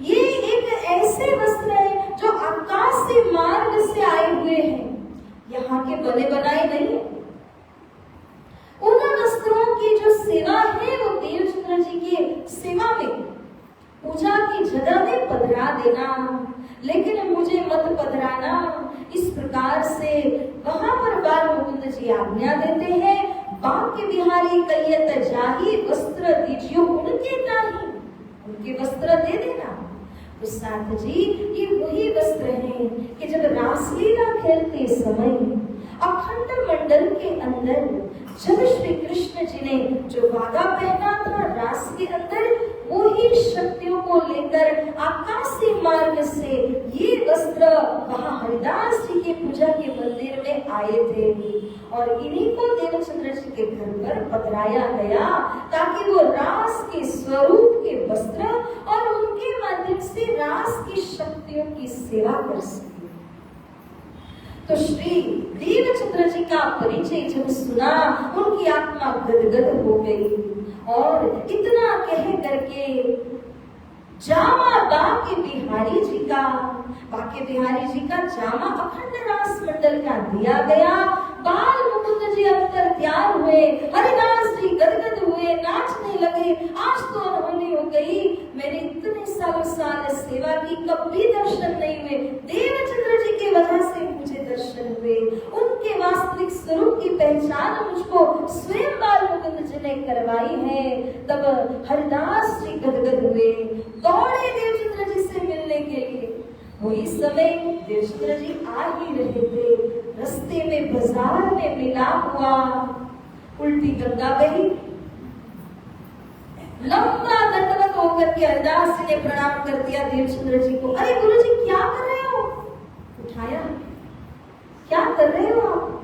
ये एक ऐसे वस्त्र है जो आकाश से मार्ग से आए हुए हैं, यहाँ के बने बनाए नहीं। उन वस्त्रों की जो सेवा है वो देवचंद्र जी की सेवा में, पूजा की जगह में पधरा देना, लेकिन मुझे मत पधराना। इस प्रकार से वहां पर बाल मुकुंद जी आज्ञा देते हैं, बांके बिहारी कहियत जाही, वस्त्र दीजियो उनके ताही, उनके वस्त्र दे देना। तो साथ जी ये वही वस्त्र हैं कि जब रासलीला खेलते समय अखंड मंडल के अंदर जब श्री कृष्ण जी ने जो वादा पहना था रास के अंदर, वो ही शक्तियों को लेकर आकाशी मार्ग से ये वस्त्र वहां हरिदास जी के पूजा के मंदिर में आए थे और इन्हीं को देवचंद्र जी के घर पर पधराया गया ताकि वो रास के स्वरूप के वस्त्र और उनके माध्यम से रास की शक्तियों की सेवा कर सके। तो श्री देवचंद्र जी का परिचय जब सुना, उनकी आत्मा गदगद हो गई और इतना कह करके जामा बाके बिहारी जी का, बाके बिहारी जी का जामा अखंड रास मंडल का दिया गया। बाल मुकुंद जी अंतर तैयार हुए, हरिदास जी गदगद हुए, नाचने लगे। आज तो अनहोनी हो गई, मैंने इतने साल सेवा की, कभी दर्शन नहीं हुए। देवचंद्र जी की वजह से मुझे दर्शन हुए। उनके वास्तविक स्वरूप की पहचान मुझको स्वयं बाल मुकुंद जी ने करवाई है। तब हरिदास जी गदगद हुए, दौड़े देवचंद्र जी से मिलने के लिए। वही समय देवचंद्र जी आ ही रहे थे, रास्ते में बाजार में मिलाप हुआ, उल्टी गंगा बही। लंबा दंडवत होकर के हरिदास जी ने प्रणाम कर दिया देवचंद्र जी को। अरे गुरु जी क्या कर रहे हो? उठाया, क्या कर रहे हो आप?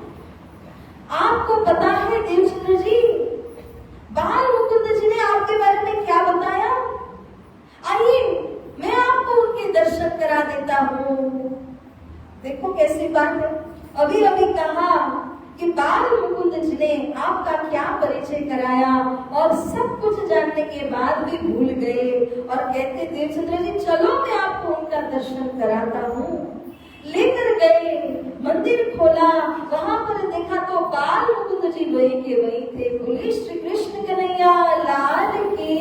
आपको पता है देवचंद्र उसने आपका क्या परिचय कराया और सब कुछ जानने के बाद भी भूल गए और कहते देवचंद्र जी चलो मैं आपको उनका दर्शन कराता हूँ। लेकर गए, मंदिर खोला, वहां पर देखा तो बाल मुकुंद जी वही के वही थे। बोले श्री कृष्ण कन्हैया लाल की,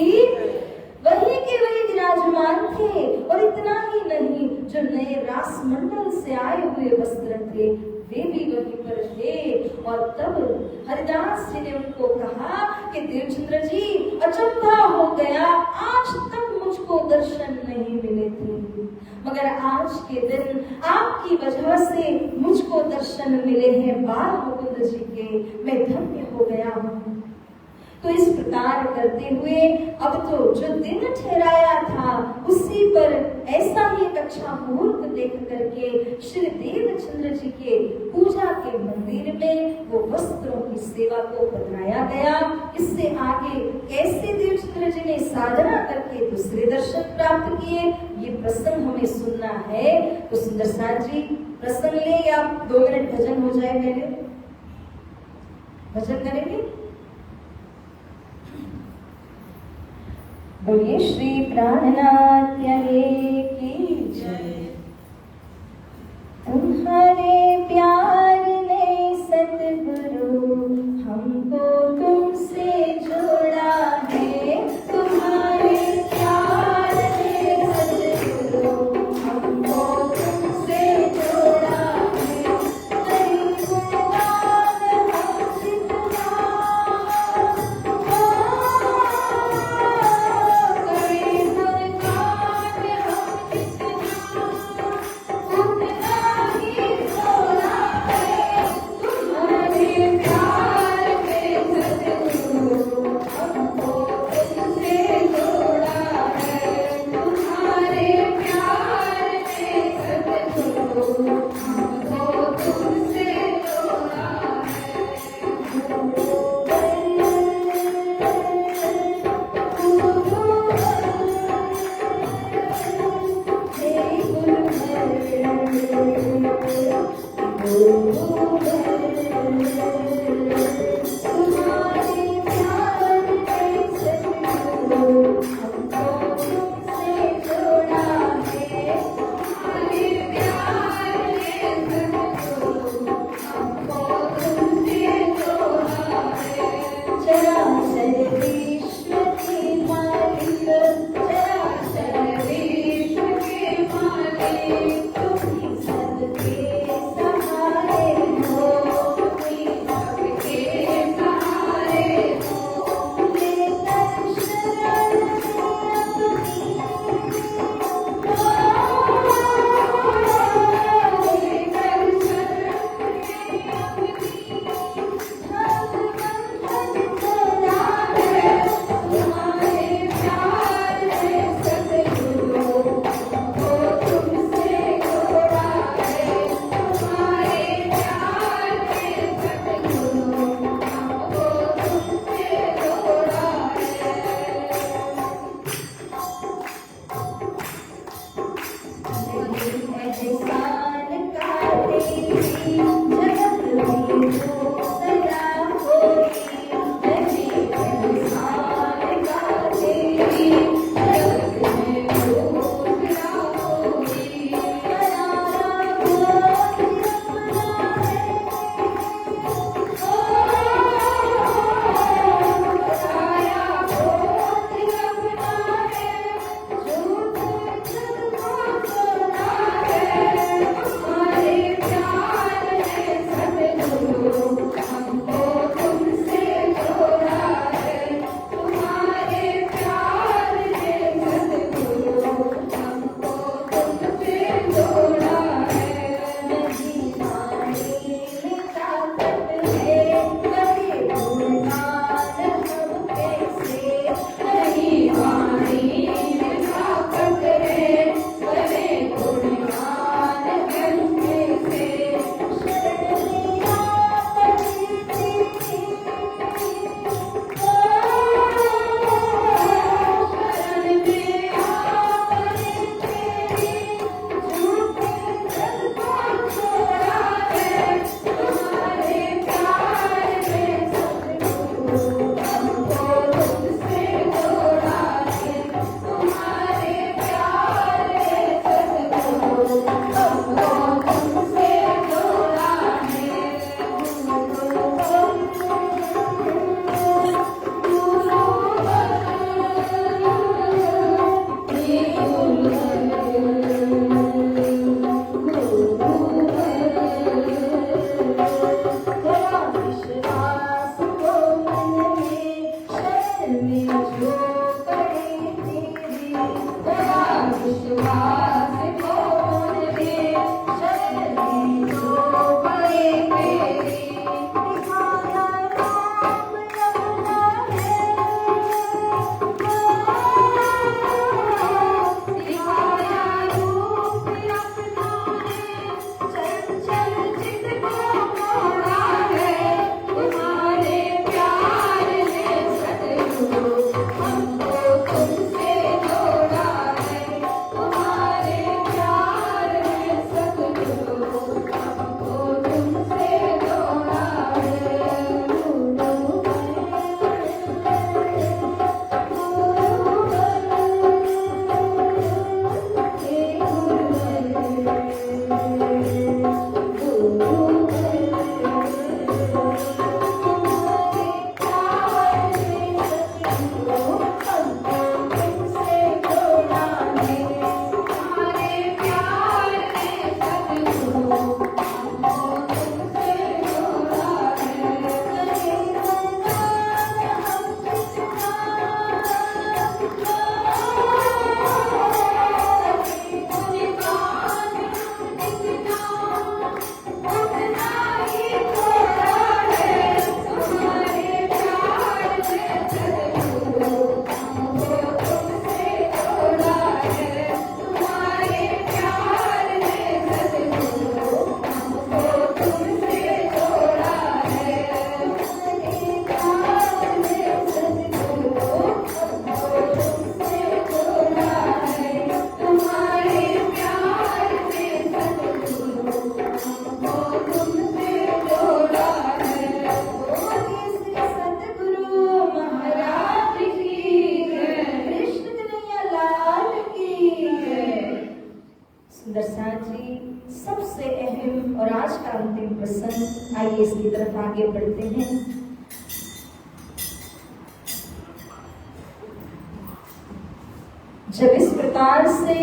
वही के वही विराजमान थे। और इतना ही नहीं, जो नए रास मंडल से आए हुए वस्त्र थे वे भी वहीं पर थे। और तब हरिदास जी ने उनको कहा कि देवचंद्र जी अचंभा हो गया, आज तक मुझको दर्शन नहीं मिले थे, मगर आज के दिन आपकी वजह से मुझको दर्शन मिले हैं बाल मुकुंद जी के, मैं धन्य हो गया हूँ। तो इस प्रकार करते हुए अब तो जो दिन ठहराया था उसी पर ऐसा ही एक अच्छा मुहूर्त देख करके श्री देवचंद्र जी के पूजा के मंदिर में वो वस्त्रों की सेवा को बनाया गया। इससे आगे कैसे देवचंद्र जी ने साधना करके दूसरे दर्शन प्राप्त किए, ये प्रसंग हमें सुनना है। तो सुंदर साथ जी प्रसंग ले, या 2 मिनट भजन हो जाए, पहले भजन करेंगे। बोलिए श्री प्राणनाथ की जय। तुम्हारे प्यार ने सतगुरु हमको तुमसे जोड़ा है, तुम्हारे प्यार ने सतगुरु हमको तुमसे जोड़ा है। कहीं गुणगान हम जितना उतना ही थोड़ा देते हैं। जब इस प्रकार से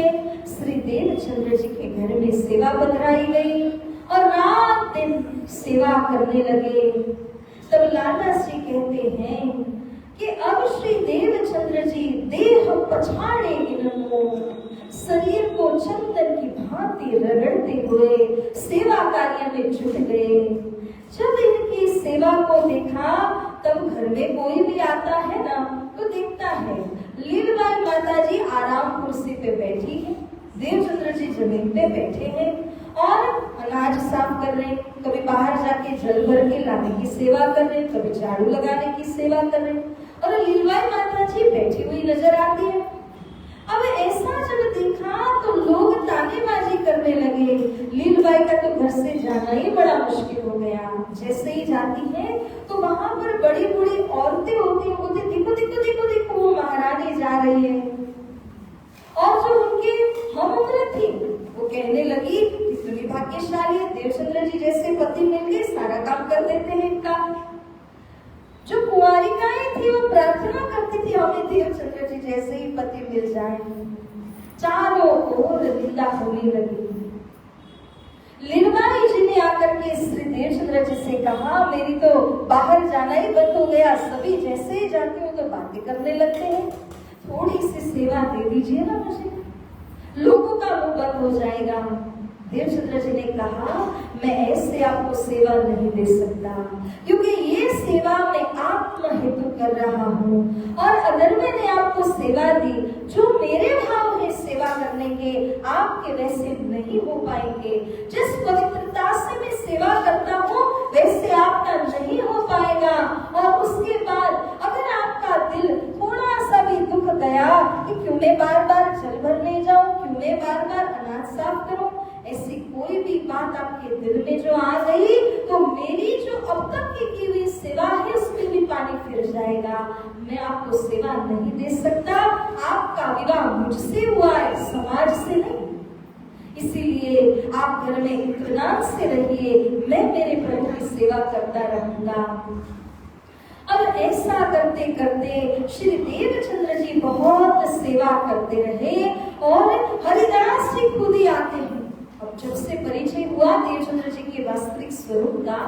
श्री देवचंद्र जी के घर में सेवा बंधराई गई और रात दिन सेवा करने लगे, तब लाला श्री कहते हैं कि अब श्री देवचंद्र जी देह पछाड़े गिनमो, शरीर को चंदन की भांति रगड़ते हुए सेवा कार्य में जुट गए। जब इनकी सेवा को देखा, तब घर में कोई भी आता है ना तो देखता है लीलबाई माता जी आराम कुर्सी पे बैठी है, देवचंद्र जी जमीन पे बैठे हैं और अनाज साफ कर रहे हैं, कभी बाहर जाके जल भर के लाने की सेवा कर रहे हैं, कभी झाड़ू लगाने की सेवा कर रहे हैं और लीलबाई माता जी बैठी हुई नजर आती है। अब ऐसा जब देखा तो लोग तानेबाजी करने लगे। लीलबाई का तो घर से जाना ही बड़ा मुश्किल हो गया। जैसे ही जाती है तो वहां पर बड़ी बड़ी औरतें होती हैं, बोलते देखो देखो देखो देखो वो महारानी जा रही है। और जो उनके हम उम्र थी वो कहने लगी कितनी भाग्यशाली है, देवचंद्र जी जैसे पति मिल गए, सारा काम कर देते हैं इनका। जो कुंवारिकाएं थी वो प्रार्थना करती थी हमें देवचंद्र जी जैसे ही पति मिल जाए। चारों ओर निंदा होने लगी। लीलबाई जी ने आकर के श्री देवचंद्र जी से कहा, मेरी तो बाहर जाना ही बंद हो गया, सभी जैसे ही जाते हो तो बातें करने लगते हैं, थोड़ी सी सेवा दे दीजिए ना मुझे, लोगों का मुंह बंद हो जाएगा। देवचंद्र जी ने कहा, मैं ऐसे आपको सेवा नहीं दे सकता, क्योंकि ये सेवा मैं आत्म हेतु कर रहा हूँ और अगर मैंने आपको सेवा दी, जो मेरे भाव है सेवा करने के, आपके वैसे नहीं हो पाएंगे। जिस पवित्रता से मैं सेवा करता हूँ वैसे आपका नहीं हो पाएगा। और उसके बाद अगर आपका दिल थोड़ा सा भी दुख गया कि क्यों मैं बार बार जल भरने जाऊं, क्यों मैं बार बार अनाज साफ करूं, ऐसी कोई भी बात आपके दिल में जो आ गई तो मेरी जो अब तक की हुई सेवा है उसमें भी पानी फिर जाएगा। मैं आपको सेवा नहीं दे सकता। आपका विवाह मुझसे हुआ है, समाज से नहीं। इसीलिए आप घर में इत्मीनान से रहिए, मैं मेरे प्रभु की सेवा करता रहूंगा। अब ऐसा करते करते श्री देवचंद्र जी बहुत सेवा करते रहे और हरिदास जी खुद ही आते हैं। अब जब से परिचय हुआ देवचंद्र जी के वास्तविक स्वरूप का,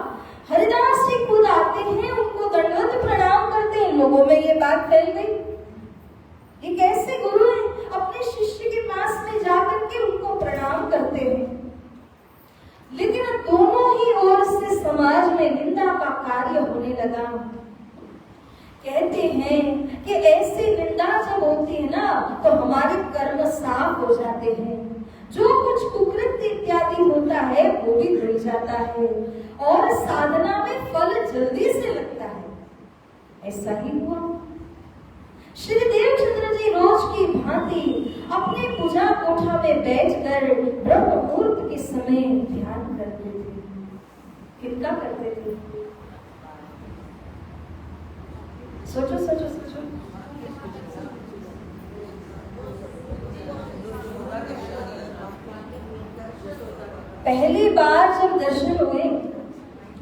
हरिदास जी खुद आते हैं, उनको दंडवत प्रणाम करते हैं। लोगों में ये बात फैल गई, ये कैसे गुरु है, अपने शिष्य के पास में जाकर के उनको प्रणाम करते हैं। लेकिन दोनों ही ओर से समाज में निंदा का कार्य होने लगा। कहते हैं कि ऐसी निंदा जब होती है ना तो हमारे कर्म साफ हो जाते हैं, जो कुछ कुकृत्य इत्यादि होता है वो भी धुल जाता है और साधना में फल जल्दी से लगता है। ऐसा ही हुआ। श्री देवचंद्र जी रोज की भांति अपने पूजा कोठा में बैठकर ब्रह्म मुहूर्त के समय ध्यान करते थे। कितना करते थे? सोचो सोचो सोचो। पहली बार जब दर्शन हुए,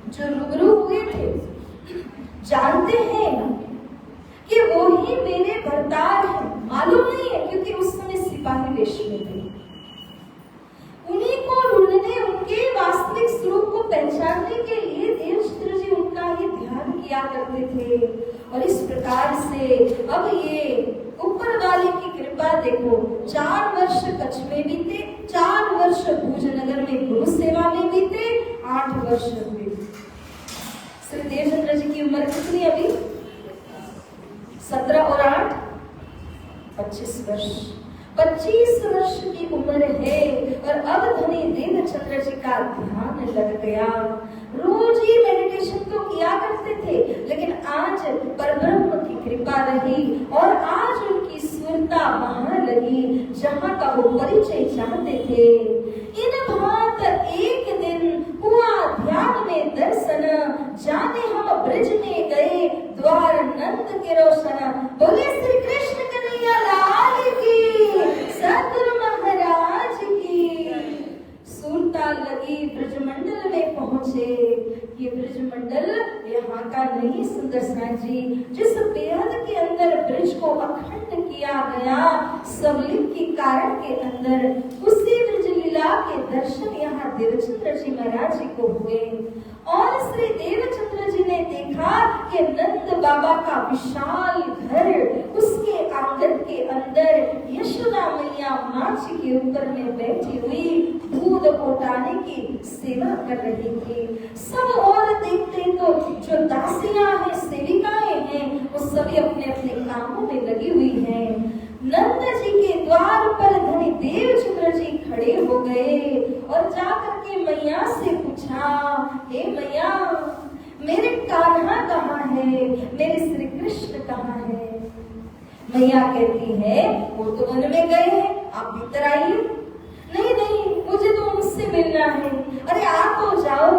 जो रूबरू हुए थे, जानते हैं कि वो ही मेरे भरतार हैं। मालूम नहीं है क्योंकि उस समय सिपाही वेश में थे। उन्हीं को ढूंढने, उनके वास्तविक स्वरूप को पहचानने के लिए देवचंद्र जी उनका ही ध्यान किया करते थे। और इस प्रकार से अब ये ऊपर वाले की कृपा देखो, 4 वर्ष कच्छ में बीते, 4 वर्ष भूजनगर में गुरु सेवा में बीते, 8 वर्ष हुए। श्री देवचंद्र जी की उम्र कितनी अभी? 17 और 8 25 वर्ष। 25 वर्ष की उम्र है और अब धनी देवचंद्र जी का ध्यान लग गया। रोज ही मेडिटेशन तो किया करते थे, लेकिन आज परब्रह्म की कृपा रही और आज उनकी स्फूर्ता वहां लगी जहां का वो परिचय चाहते थे। इन भांत एक दिन हुआ ध्यान में दर्शन, जाने हम ब्रज में गए द्वार नंद के रोशन। बोले श्री कृष्ण कन्हैया लाल की, सद्गुरु महाराज की। सुरता लगी, ब्रजमंडल में पहुंचे। ये ब्रजमंडल यहाँ का नहीं सुंदर साथ जी, जिस बेहद के अंदर ब्रज को अखंड किया गया सबलिंग के कारण के अंदर, उसी ब्रज लीला के दर्शन यहाँ देवचंद्र जी महाराज जी को हुए। और श्री देवचंद्र जी ने देखा कि नंद बाबा का विशाल घर, उसके आंगन के अंदर यशोदा मैया माँ जी के ऊपर में बैठी हुई दूध ओटाने की सेवा कर रही थी। सब और देखते तो जो दासियां हैं, सेविकाएं हैं, वो सभी अपने अपने कामों में लगी हुई हैं। नंद जी के द्वार पर धनी देवचंद्र जी खड़े हो गए और जाकर के मैया से पूछा, हे मैया, मेरे कान्हा कहाँ है, मेरे श्री कृष्ण कहाँ है? मैया कहती है, वो तो वन में गए हैं, आप भीतर आइए। नहीं नहीं, मुझे तो उनसे मिलना है। अरे आ तो जाओ,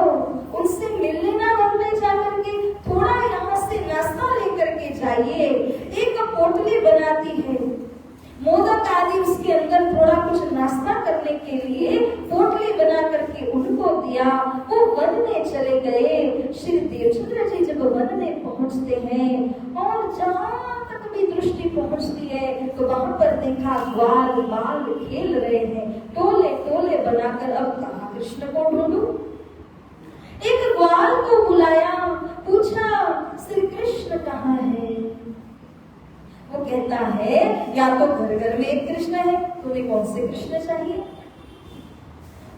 उनसे मिल लेना वन में जाकर के, थोड़ा यहाँ से नाश्ता लेकर के जाइए। एक पोटली बनाती है, मोदक आदि उसके अंदर थोड़ा कुछ नाश्ता करने के लिए पोटली बना करके उनको दिया। वो वन में चले गए। श्री देवचंद्र जी जब वन में पहुंचते हैं और जहाँ तक भी दृष्टि पहुंचती है तो वहां पर देखा ग्वाल बाल खेल रहे हैं, टोले टोले बनाकर। अब कहाँ कृष्ण को ढूंढूं? एक ग्वाल को बुलाया, पूछा श्री कृष्ण कहाँ है? वो कहता है, या तो घर घर में एक कृष्ण है, तुम्हें कौन से कृष्ण चाहिए?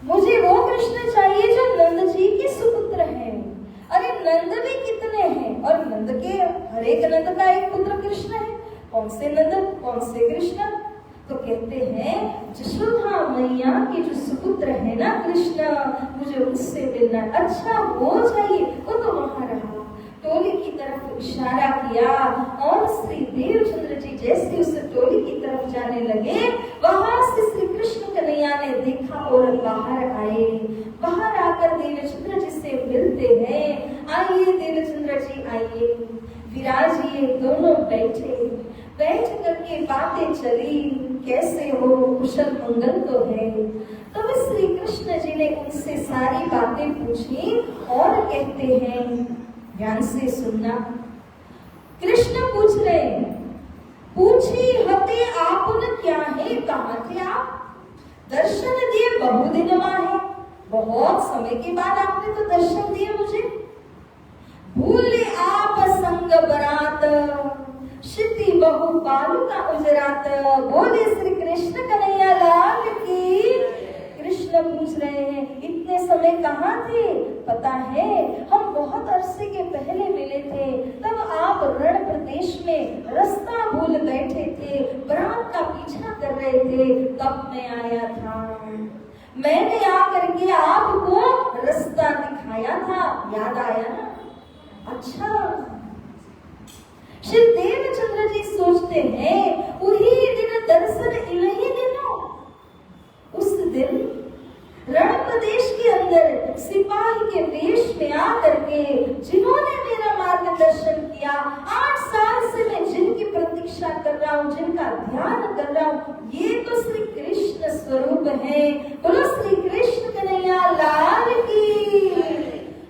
मुझे वो कृष्ण चाहिए जो नंद जी के सुपुत्र हैं। अरे नंद भी कितने हैं, और नंद के हर एक नंद का एक पुत्र कृष्ण है। कौन से नंद, कौन से कृष्ण? तो कहते हैं, यशोदा मैया के जो सुपुत्र है ना कृष्ण, मुझे उससे मिलना। अच्छा वो चाहिए, वो तो वहां रहा। टोली की तरफ इशारा किया और श्री देवचंद्र जी जैसे उस टोली की तरफ जाने लगे, वहां से श्री कृष्ण कन्हैया ने देखा और बाहर आए। बाहर आकर देवचंद्र जी से मिलते हैं। आइए देवचंद्र जी आइए, विराजिए। दोनों बैठे, बैठ करके बातें चली, कैसे हो, कुशल मंगल तो है। तब श्री कृष्ण जी ने उनसे सारी बातें पूछी और कहते हैं, ध्यान से सुनना। कृष्ण पूछ रहे, पूछी हते आपने क्या है, कहाँ थे आप? दर्शन दिए बहुदिन है, बहुत समय के बाद आपने तो दर्शन दिए मुझे। भूले आप संग बरात, क्षिति बहु बालू का उजरात। बोले श्री कृष्ण कन्हैया लाल की। कृष्ण पूछ रहे हैं, इतने समय कहाँ थे? पता है, हम बहुत अरसे के पहले मिले थे, तब आप रण प्रदेश में रास्ता भूल बैठे थे, बरात का पीछा कर रहे थे, तब मैं आया था। मैंने आकर के आपको रास्ता दिखाया था, याद आया ना? अच्छा। श्री देवचंद्र जी सोचते हैं, वही दिन दर्शन इन्हीं दिनों, उस दिन रण प्रदेश के अंदर सिपाही के वेश में आकर के जिन्होंने मेरा मार्गदर्शन किया, 8 साल से मैं जिनकी प्रतीक्षा कर रहा हूँ, जिनका ध्यान कर रहा हूँ, ये तो श्री कृष्ण स्वरूप है। बोलो श्री कृष्ण कन्हैया लाल की।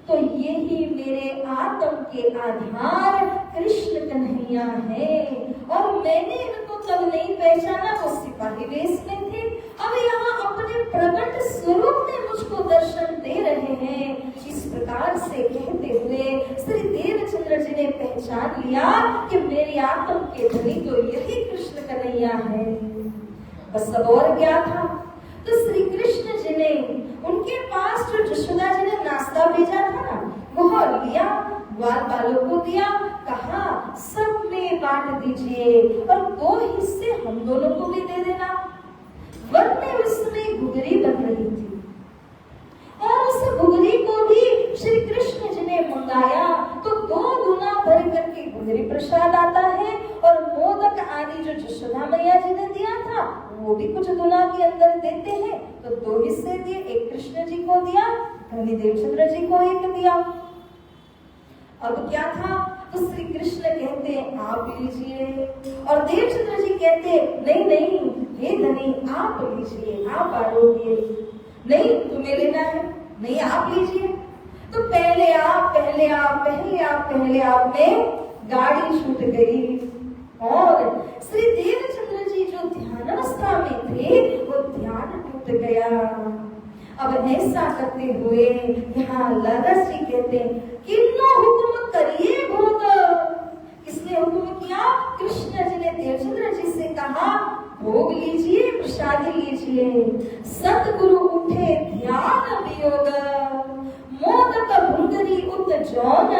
तो यही मेरे आत्म के आधार कृष्ण कन्हैया है। और मैंने इनको तब नहीं पहचाना, वो सिपाही वेश में थे। अब यहाँ अपने प्रकट स्वरूप में मुझको दर्शन दे रहे हैं। इस प्रकार से कहते हुए श्री देवचंद्र जी ने पहचान लिया कि मेरी आत्म के धनी तो यही कृष्ण कन्हैया है। बस अब और क्या था? तो श्री कृष्ण जी ने उनके पास जो यशोदा जी ने नाश्ता भेजा था ना, वो लिया, ग्वाल बालों को दिया, कहा सब में बांट दीजिए और 2 हिस्से हम दोनों को भी दे देना। वन में उसमें घुघरी बन रही थी और उस घुघरी को भी श्री कृष्ण जी ने मंगाया, तो 2 गुना भर करके घुघरी प्रसाद आता है। और मोदक आदि जो यशोदा मैया जी ने दिया था, वो भी कुछ गुना के अंदर देते हैं, तो 2 हिस्से दिए, एक कृष्ण जी को दिया, धनी देवचंद्र जी को एक दिया। अब क्या था? तो श्री कृष्ण कहते हैं, आप लीजिए, और देवचंद्र जी कहते नहीं नहीं, हे धनी आप लीजिए, आप बांटोगे। नहीं, तुम्हें लेना है, नहीं आप लीजिए। तो पहले आप में गाड़ी छूट गई और श्री देवचंद्र जी जो ध्यानावस्था में थे वो ध्यान टूट गया। अब ऐसा करते हुए यहाँ लादास जी कहते हैं किन्नो हुक्म करिए भोग। किसने हुक्म किया? कृष्ण जी ने देवचंद्र जी से कहा भोग लीजिए, प्रसाद लीजिए। सतगुरु उठे ध्यान वियोग, मोदक भुंगरी उत जौन,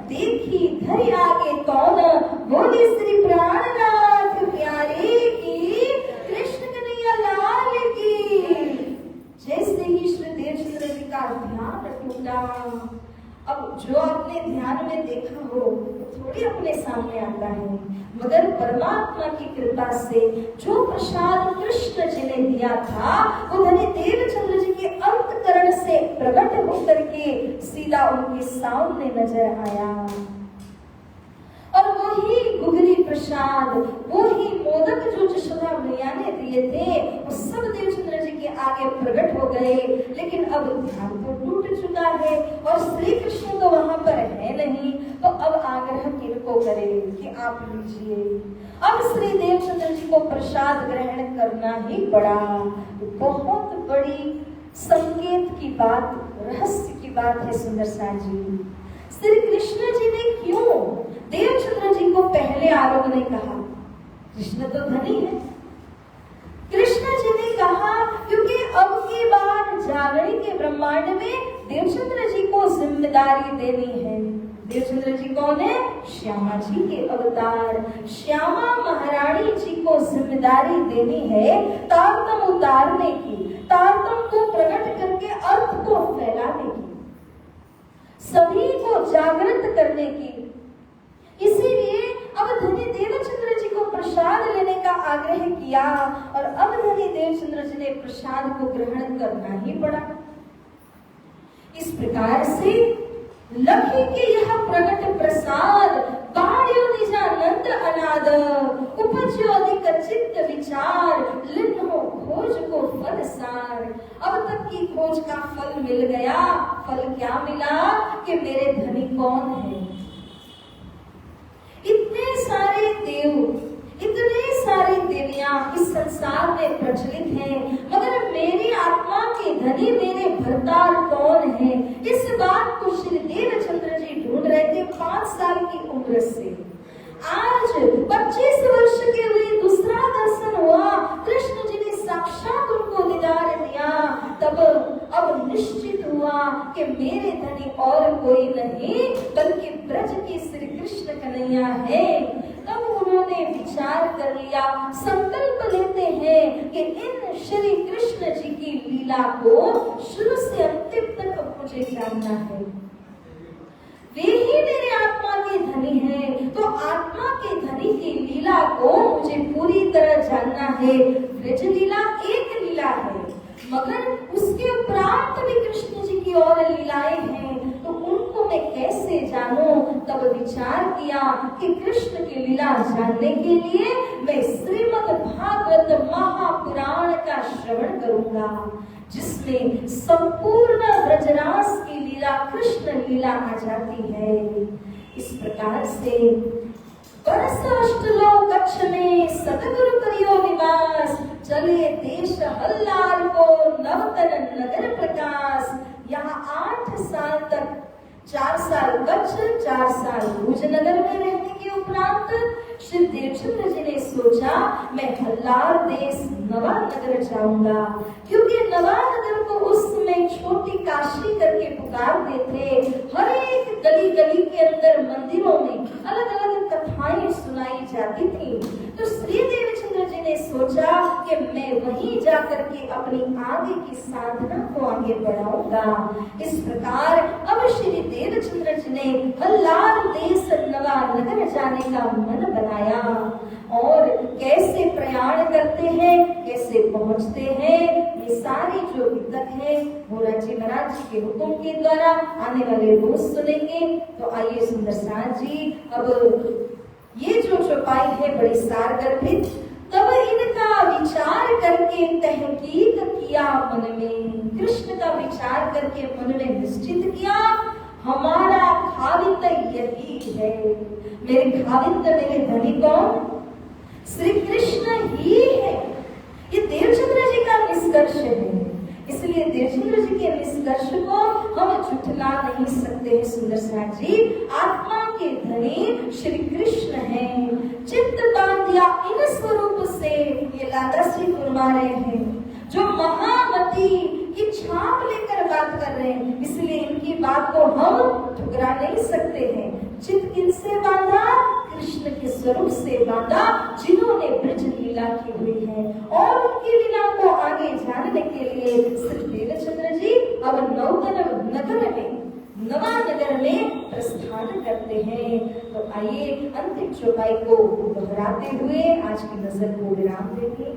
देखी धरि आगे कौन, बोले श्री प्राणनाथ प्यारे की, कृष्ण कन्हैया लाल की। जैसे ही श्री देवचंद्र जी का ध्यान टूटा, अब जो आपने ध्यान में देखा हो थोड़ी अपने सामने आता है, मगर परमात्मा की कृपा से जो प्रसाद कृष्ण जी ने दिया था वो धनी देवचंद्र जी के अंतकरण से प्रकट होकर के सीधा उनके सामने नजर आया। और वही गुगरी प्रसाद, वही मोदक जो यशोदा मैया ने दिए थे वो सब देवचंद्र जी के आगे प्रकट हो गए। लेकिन अब ध्यान तो टूट चुका है और श्री कृष्ण तो वहां पर है नहीं, तो अब आग्रह किनको करे कि आप लीजिए। अब श्री देवचंद्र जी को प्रसाद ग्रहण करना ही पड़ा। बहुत बड़ी संकेत की बात, रहस्य की बात है सुंदर सा जी। श्री कृष्ण जी ने क्यों देवचंद्र जी को पहले आरोप नहीं कहा? कृष्ण तो धनी है। कृष्ण जी ने कहा क्योंकि अब की बार जागरण के ब्रह्मांड में देवचंद्र जी को जिम्मेदारी देनी है। देवचंद्र जी कौन है? श्यामा जी के अवतार। श्यामा महारानी जी को जिम्मेदारी देनी है तारतम उतारने की, तारतम को प्रकट करके अर्थ को फैलाने की, सभी को जागृत करने की। इसीलिए अब धनी देवचंद्र जी को प्रसाद लेने का आग्रह किया और अब धनी देवचंद्र जी ने प्रसाद को ग्रहण करना ही पड़ा। इस प्रकार से लखी के यह प्रकट प्रसाद बाढ़्यो निजानंद अनाद, उपज्यो अधिक चित्त विचार, लिन्हो खोज को फल सार। अब तक की खोज का फल मिल गया। फल क्या मिला? कि मेरे धनी कौन है। इतने सारे देव, इतने सारी देवियां इस संसार में प्रचलित हैं, मगर मेरी आत्मा के धनी मेरे भरतार कौन है? इस बात को श्री देवचंद्र जी ढूंढ रहे थे 5 साल की उम्र से। आज 25 वर्ष के हुए दूसरा दर्शन हुआ, कृष्ण जी ने साक्षात उनको दीदार दिया। तब अब निश्चित हुआ कि मेरे धनी और कोई नहीं बल्कि ब्रज के श्री कृष्ण कन्हैया है। तब उन्होंने विचार कर लिया, संकल्प लेते हैं कि इन श्री कृष्ण जी की लीला को शुरू से अंतिम तक मुझे जानना है। वे ही मेरे आत्मा के धनी हैं, तो आत्मा के धनी की लीला को मुझे पूरी तरह जानना है। ब्रज लीला एक लीला है, मगर उसके उपरांत भी कृष्ण जी की और लीलाएं हैं, तो उनको मैं कैसे जानूं? तब विचार किया कि कृष्ण की लीला जानने के लिए मैं श्रीमद् भागवत महापुराण का श्रवण करूंगा, जिसमें संपूर्ण ब्रजरास की लीला कृष्ण लीला आ जाती है। इस प्रकार से बरस अष्टलोक कच्छ में सतगुरु करियो निवास, चले देश हल्लार को नवतन नगर प्रकाश। यहाँ 8 साल तक, 4 साल कच्छ, 4 साल भुज नगर में रहने के उपरांत श्री देवचंद्र जी ने सोचा मैं हल्लार देश नवा नगर जाऊंगा, क्योंकि नवा नगर को उस समय छोटी काशी करके पुकारते थे। हर एक गली गली के अंदर मंदिरों में अलग अलग कथाएं सुनाई जाती थी। तो श्री देवचंद्र जी ने सोचा कि मैं वहीं जाकर के अपनी आगे की साधना को आगे बढ़ाऊंगा। इस प्रकार अब श्री देवचंद्र जी ने हल्लार देश नवा नगर जाने का मन बनाया। और कैसे प्रयाण करते हैं, कैसे पहुंचते हैं, ये सारी जो विधत है वो राजी महाराज जी के हुक्म के द्वारा आने वाले रोज सुनेंगे। तो आइए सुंदर साथ जी, अब ये जो चौपाई है बड़ी सार गर्भित। तब इनका विचार करके तहकीक किया मन में, कृष्ण का विचार करके मन में निश्चित किया हमारा खावित यही है। मेरे खावित, मेरे धनी कौन? श्री कृष्ण ही है। ये देवचंद्र जी का निष्कर्ष है। इसलिए देवचंद्र जी के निष्कर्ष को हम झुठला नहीं सकते हैं। सुंदर साथ जी, आत्मा के धनी श्री कृष्ण हैं। चित्त बांधिया इन स्वरूप से, ये लाला श्री फरमा रहे हैं, जो महामती की छाप लेकर बात कर रहे हैं। इसलिए इनकी बात को हम ठुकरा नहीं सकते हैं। चित्त किनसे बांधा? कृष्ण के स्वरूप से बांधा, जिन्होंने ब्रज लीला की हुई है। और उनकी लीला को आगे जानने के लिए श्री देवचंद्र जी अब नवानगर में प्रस्थान करते हैं। तो आइए अंतिम चौपाई को दोहराते हुए आज की नजर को विराम देंगे।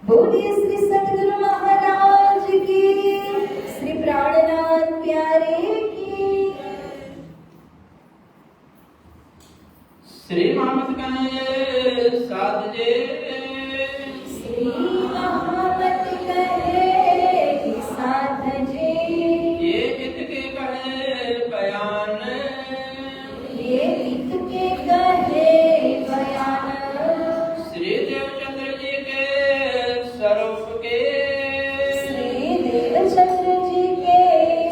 बोलिए श्री सतगुरु महाराज की, श्री प्राणनाथ प्यारे की। श्री महामत कहे साध जे, श्री महामत कहे साध जे, ये इत के कहे बयान, ये इत के कहे बयान। श्री देवचंद्र जी के स्वरूप के, श्री देवचंद्र जी के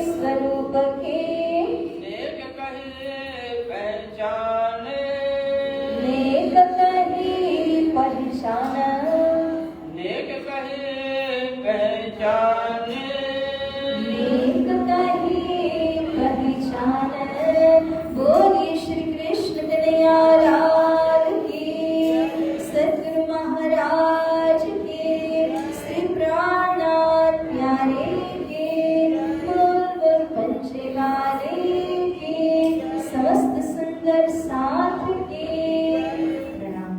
स्वरूप के, नेक कहे पहचान, नेक कही पहचान, नेक कहे पहचान, नेक कही पहचान। बोलिए श्री कृष्ण कन्हैया लाल की, सतगुरु महाराज की, श्री प्राणनाथ प्यारे के, बोल पंचगाने के, समस्त सुंदर साथ के प्रणाम।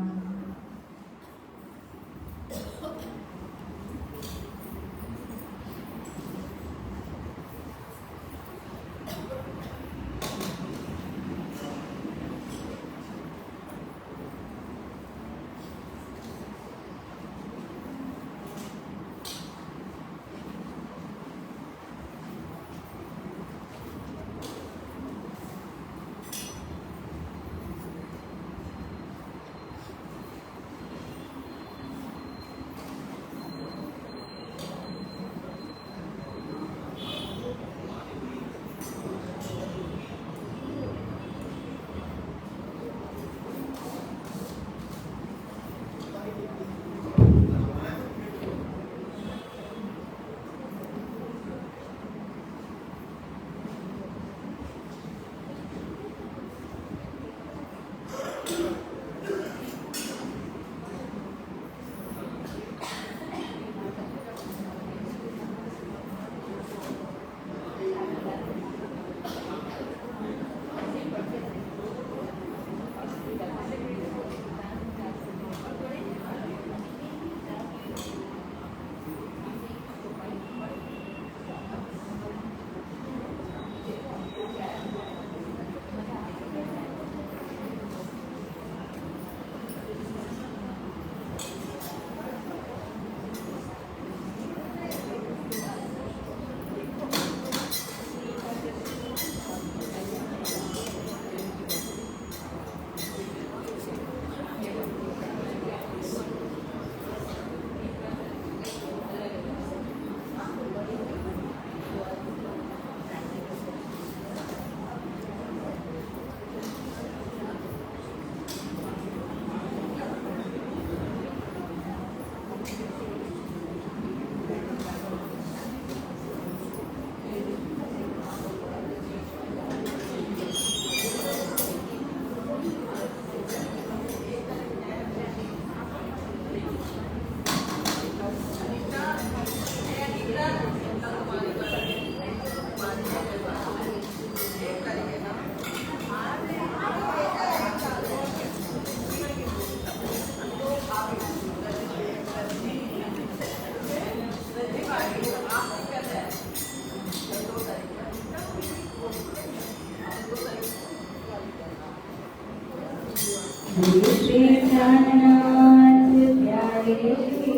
श्री प्राणनाथ प्यारे की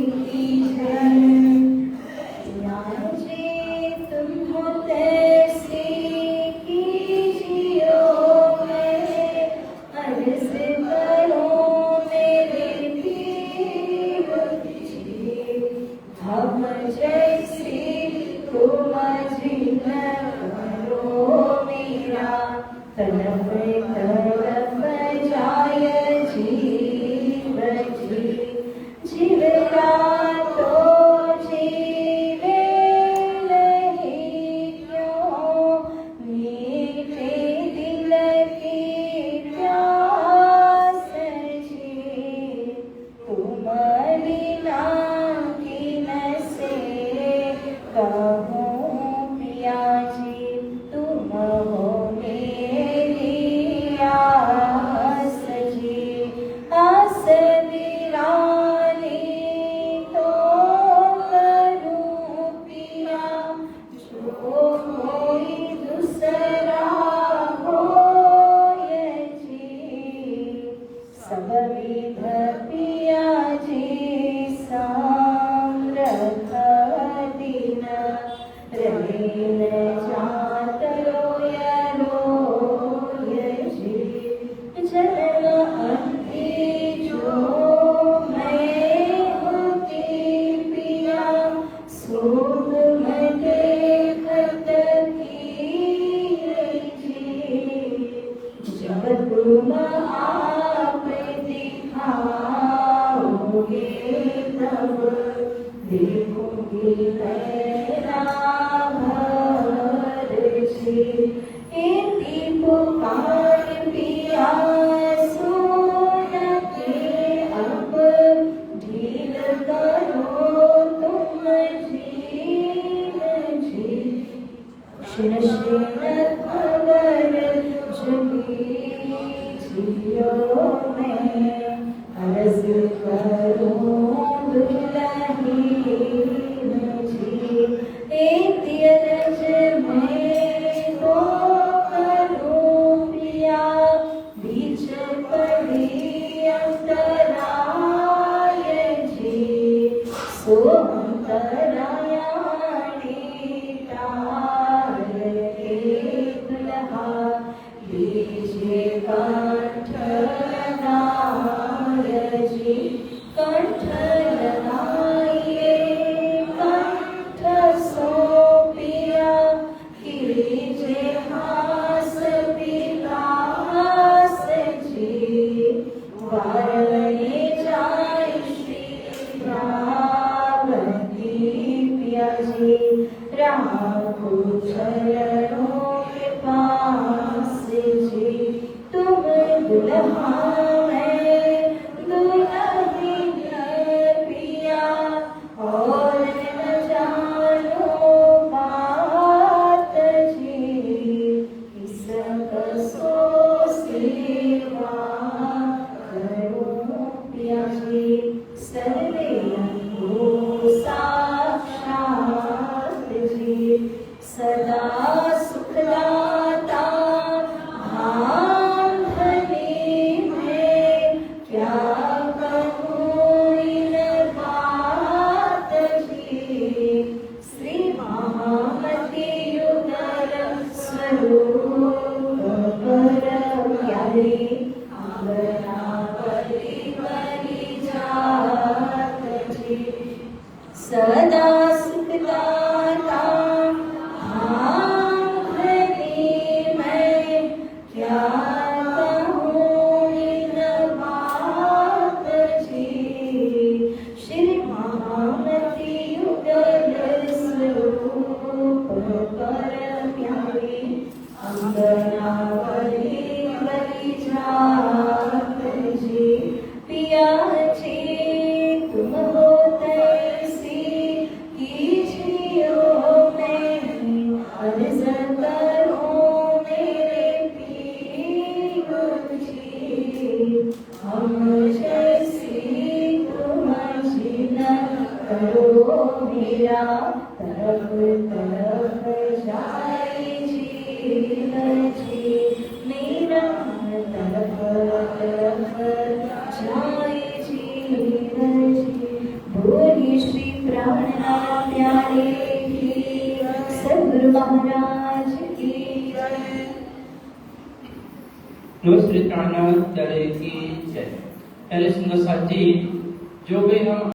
जय। ज्ञान जी तुम हो तैसे कीजिए, तुम आप दिखाओगे तब देखूंगी तेरा भर जी। इति पुकार पिया सुन के अब ढील करो तुम जीन जी। क्षण क्षण खबर जगी जियो में अर्ज करूं दुल्हीन जी। इति अरज में तो करूं पिया बीच पड़ी अंतराय जी। सो अंतरायाणी दुल्हा बीजे कंठ लगाय जी। कंठ लगाइए कंठ सौंपिया कीजे हास विलास जी। वारणे जाय श्री रावती पिया जी। राखो चरणों के पास जी। तुम दुल्हा मैं दुल्हन पिया और न जानो बात जी। इस कसो सेवा करूं पिया जी। सर्वे हो साक्षात जी। सदा सुखदाता धाम धनी में क्या कहूँ इन बात जी। श्री महामती युगल स्वरूप पर प्यारी आंगनावली बलि जात जी। सदा सुखदाता धाम धनी मैं क्या कहूँ इन बात जी। श्री महामती युगल स्वरूप पर प्यारी अंगनावली बलि जात जी। पिया जी तुम हो तैसी कीजियो मैं अर्ज करूं मेरे पीर जी। हम जैसी तुम जिन करो मेरा तरफ तरफ जाए जीवन जी। मेरा तरफ तरफ जाए जीवन जी। बोली श्री प्राणनाथ प्यारे की सद्गुरु महाराज की जय। श्री प्राणनाथ प्यारे की जय। पहले सुंदर साथ जी जो भी हम